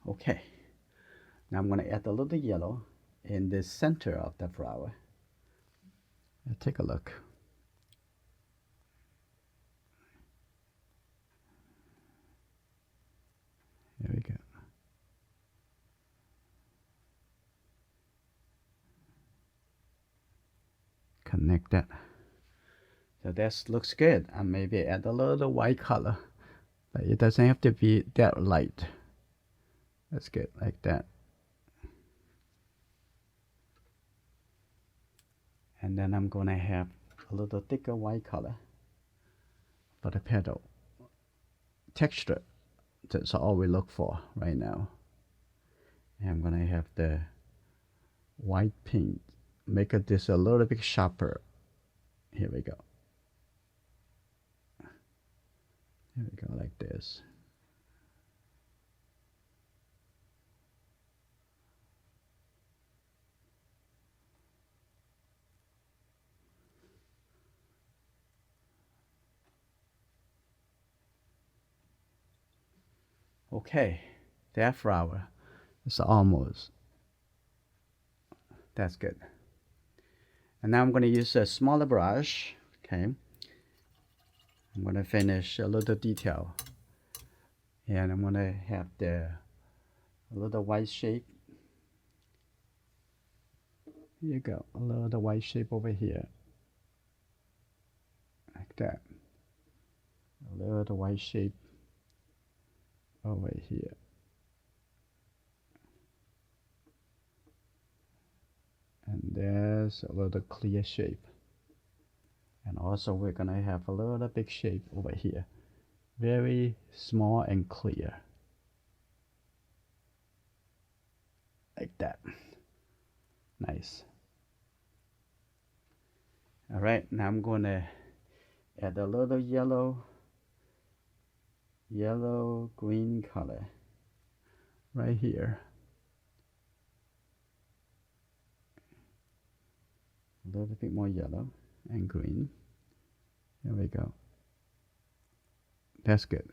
A: Okay. Now I'm gonna add a little yellow in the center of the flower. Take a look. Here we go. Connect that. So that looks good. And maybe add a little white color, but it doesn't have to be that light. That's good, like that. And then I'm gonna have a little thicker white color for the petal. Texture, that's all we look for right now. And I'm gonna have the white paint, make this a little bit sharper. Here we go. Here we go, like this. Okay, that flower is almost. That's good. And now I'm going to use a smaller brush. Okay, I'm going to finish a little detail, and I'm going to have a little white shape. Here you go, a little white shape over here, like that. A little white shape over here. And there's a little clear shape. And also we're gonna have a little big shape over here. Very small and clear. Like that. Nice. All right, now I'm gonna add a little yellow green color right here. A little bit more yellow and green. There we go. That's good.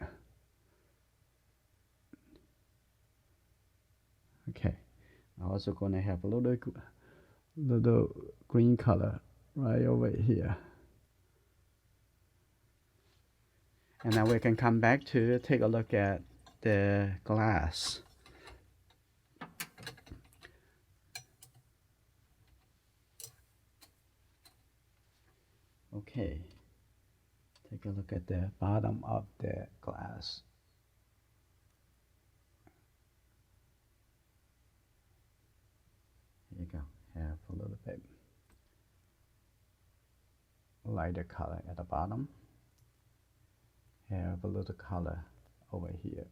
A: Okay. I'm also going to have a little green color right over here. And now we can come back to take a look at the glass. Okay, take a look at the bottom of the glass. Here you go. Have a little bit lighter color at the bottom. Have a little color over here,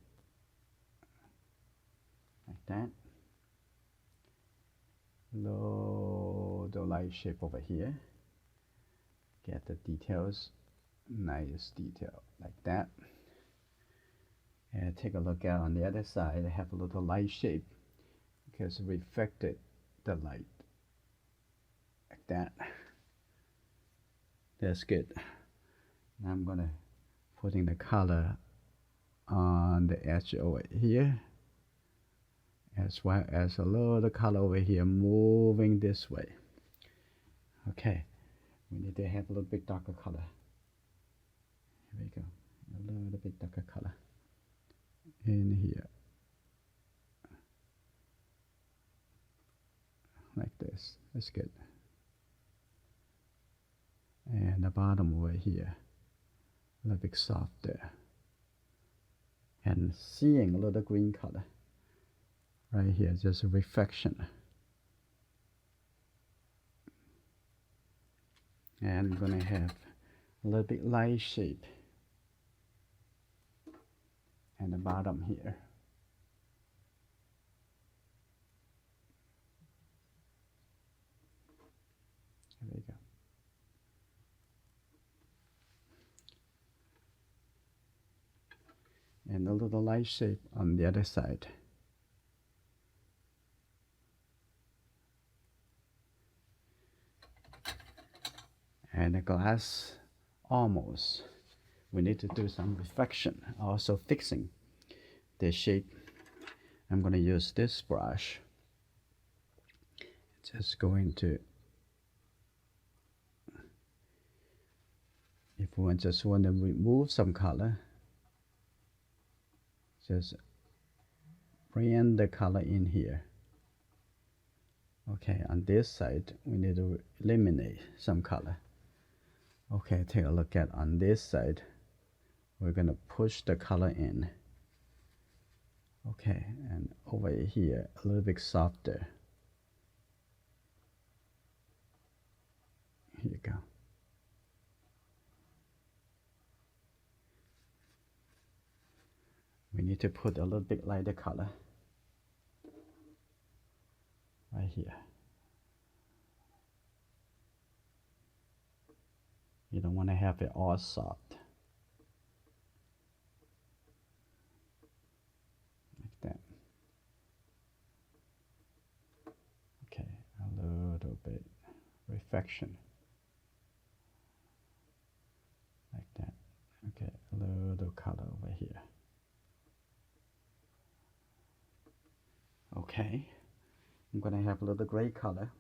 A: like that. Little light shape over here. Get the details, nice detail like that. And take a look at on the other side. I have a little light shape because it reflected the light like that. That's good. Now I'm gonna putting the color on the edge over here, as well as a little color over here moving this way. Okay, we need to have a little bit darker color. Here we go, a little bit darker color in here, like this. That's good. And the bottom over here, a little bit softer, and seeing a little green color right here, just a reflection. And I'm gonna have a little bit light shape and the bottom here. There we go. And a little light shape on the other side. And the glass almost. We need to do some reflection, also fixing the shape. I'm going to use this brush. Just going to, if we just want to remove some color, just bring the color in here. Okay, on this side, we need to eliminate some color. Okay, take a look at on this side. We're going to push the color in. Okay, and over here, a little bit softer. Here you go. We need to put a little bit lighter color right here. You don't want to have it all soft. Like that. Okay, a little bit reflection. Like that. Okay, a little color over here. Okay, I'm going to have a little gray color.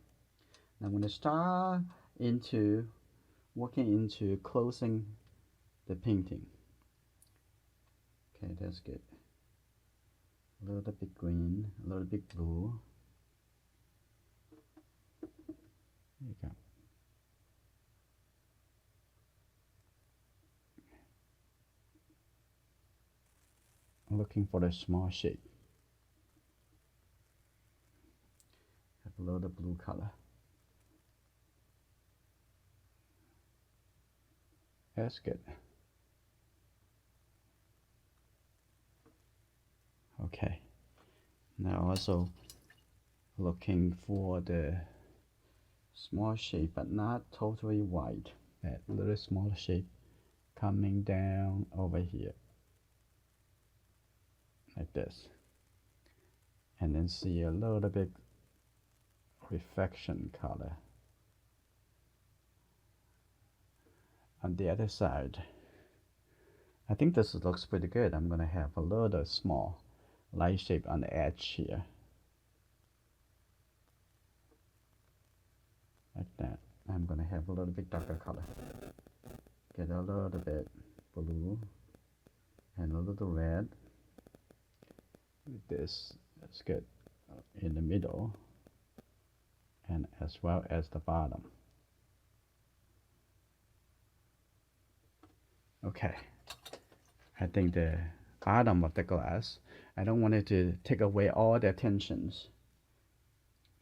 A: Now I'm going to start working into closing the painting. Okay, that's good. A little bit green, a little bit blue. There you go. I'm looking for a small shape. Have a little blue color. That's good. Okay. Now also looking for the small shape, but not totally wide. That little small shape coming down over here. Like this. And then see a little bit reflection color on the other side. I think this looks pretty good. I'm gonna have a little small light shape on the edge here, like that. I'm gonna have a little bit darker color. Get a little bit blue and a little red. This is good in the middle and as well as the bottom. Okay, I think the bottom of the glass, I don't want it to take away all the tensions.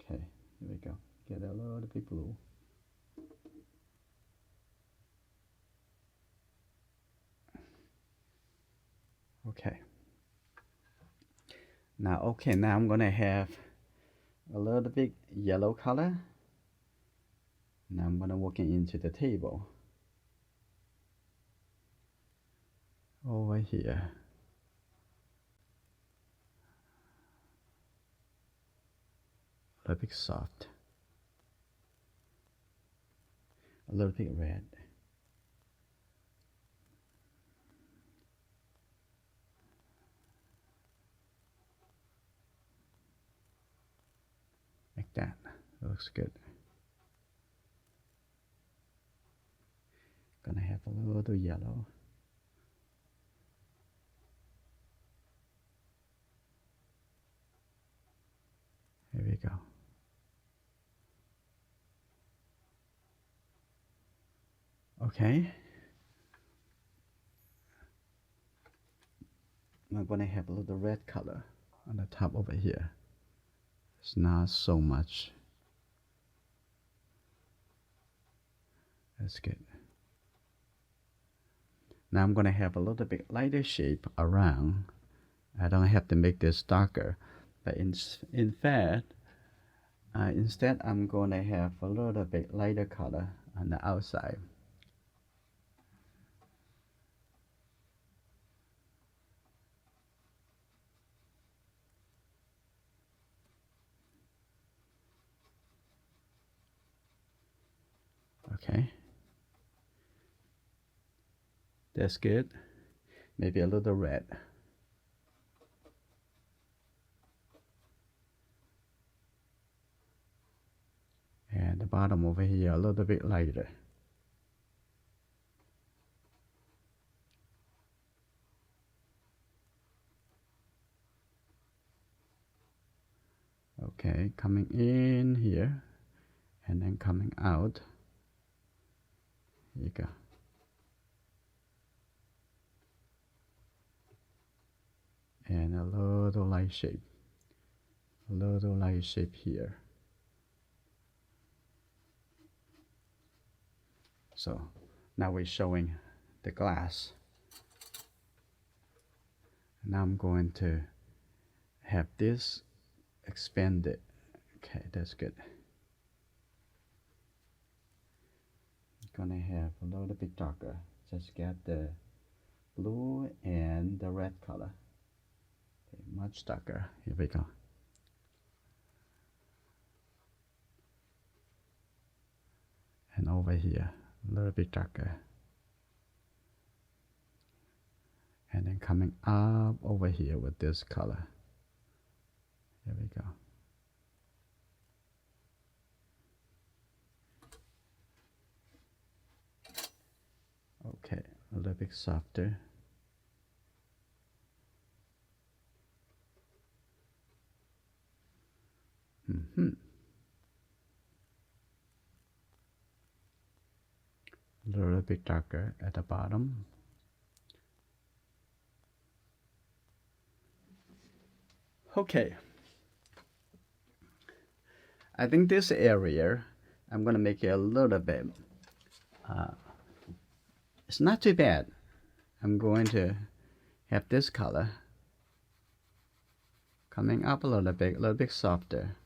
A: Okay, here we go. Get a little bit blue. Okay. Now I'm gonna have a little bit yellow color. Now I'm gonna walk into the table. Over here. A little bit soft. A little bit red. Like that. Looks good. Gonna have a little yellow. Here we go. Okay. I'm gonna have a little red color on the top over here. It's not so much. That's good. Now I'm gonna have a little bit lighter shape around. I don't have to make this darker, but in fact, instead I'm gonna have a little bit lighter color on the outside. Okay. That's good. Maybe a little red. And the bottom over here a little bit lighter. Okay, coming in here and then coming out. Here you go. And a little light shape. A little light shape here. So now we're showing the glass. Now I'm going to have this expanded. Okay, that's good. Gonna have a little bit darker. Just get the blue and the red color. Okay, much darker. Here we go. And over here, a little bit darker. And then coming up over here with this color. Here we go. Okay, a little bit softer. A little bit darker at the bottom. Okay. I think this area, I'm gonna make it a little bit, it's not too bad. I'm going to have this color coming up a little bit softer.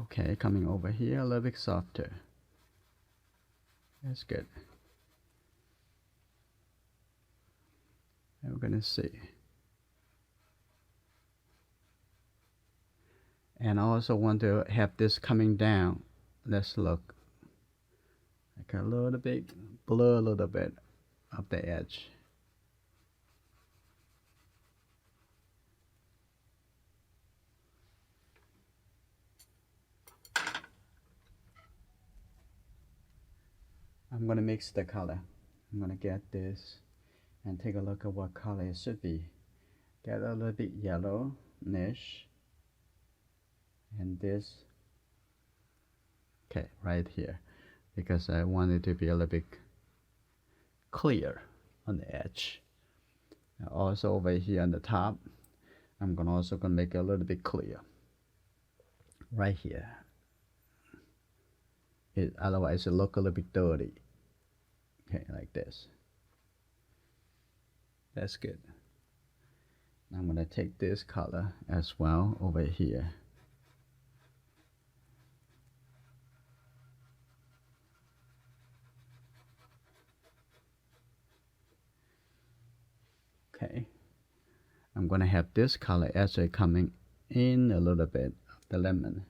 A: Okay, coming over here a little bit softer. That's good. And we're gonna see. And I also want to have this coming down. Let's look. Like a little bit, blur a little bit of the edge. I'm gonna mix the color. I'm gonna get this and take a look at what color it should be. get a little bit yellowish, and this, okay, right here, because I want it to be a little bit clear on the edge. Also over here on the top, I'm also gonna make it a little bit clear right here. Otherwise it look a little bit dirty. Okay, like this. That's good. I'm gonna take this color as well over here. Okay, I'm gonna have this color actually coming in a little bit of the lemon.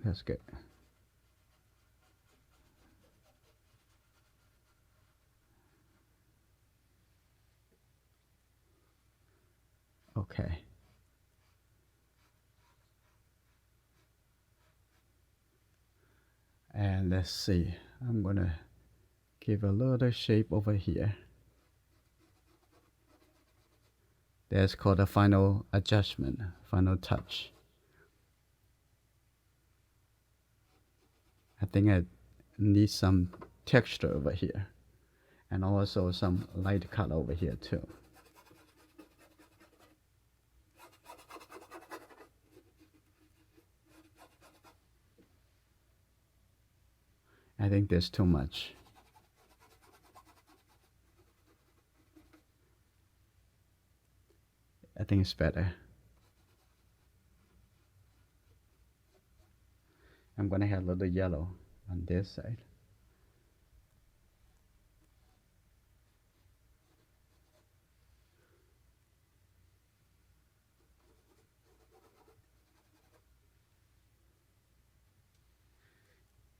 A: That's good. Okay. And let's see, I'm gonna give a little shape over here. That's called a final adjustment, final touch. I think I need some texture over here, and also some light color over here too. I think there's too much. I think it's better. I'm gonna have a little yellow on this side.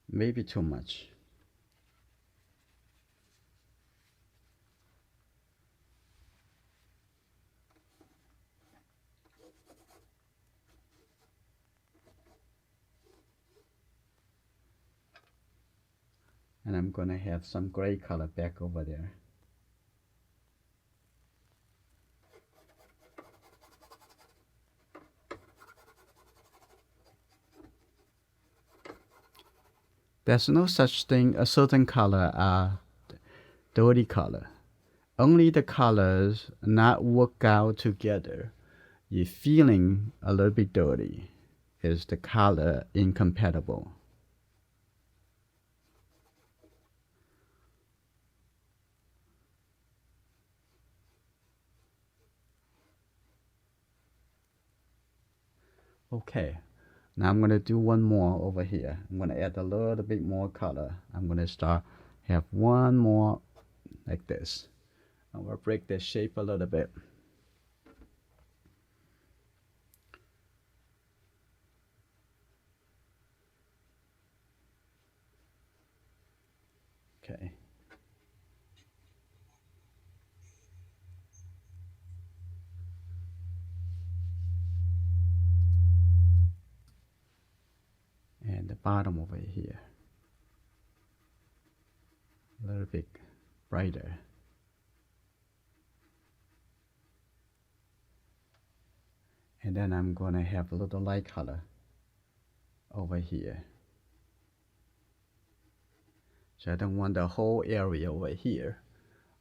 A: Maybe too much. And I'm gonna have some gray color back over there. There's no such thing, a certain color dirty color. Only the colors not work out together. You're feeling a little bit dirty. Is the color incompatible? Okay, now I'm gonna do one more over here. I'm gonna add a little bit more color. I'm gonna have one more like this. I'm gonna break the shape a little bit. Okay. And the bottom over here, a little bit brighter. And then I'm gonna have a little light color over here. So I don't want the whole area over here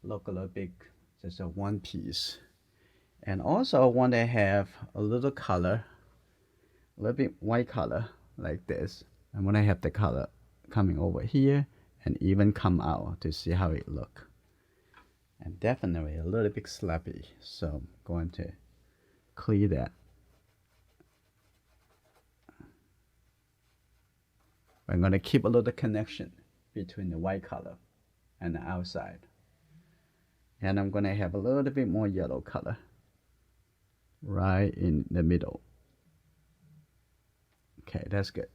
A: look a little bit just a one piece. And also I want to have a little color, a little bit white color like this. I'm gonna have the color coming over here and even come out to see how it look. And definitely a little bit slappy, so I'm going to clear that. I'm gonna keep a little connection between the white color and the outside. And I'm gonna have a little bit more yellow color right in the middle. Okay, that's good.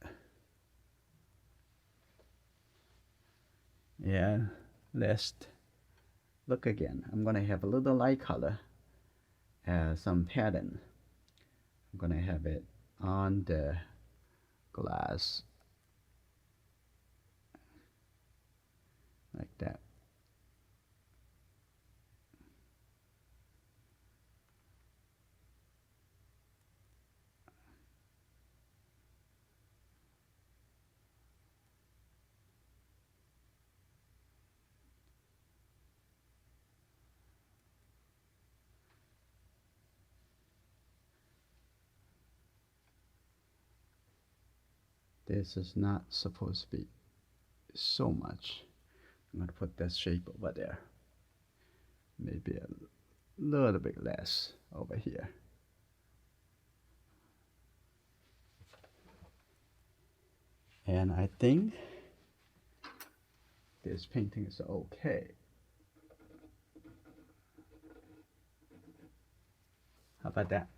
A: Yeah, let's look again. I'm gonna have a little light color, some pattern. I'm gonna have it on the glass. like that. This is not supposed to be so much. I'm going to put that shape over there. Maybe a little bit less over here. And I think this painting is okay. How about that?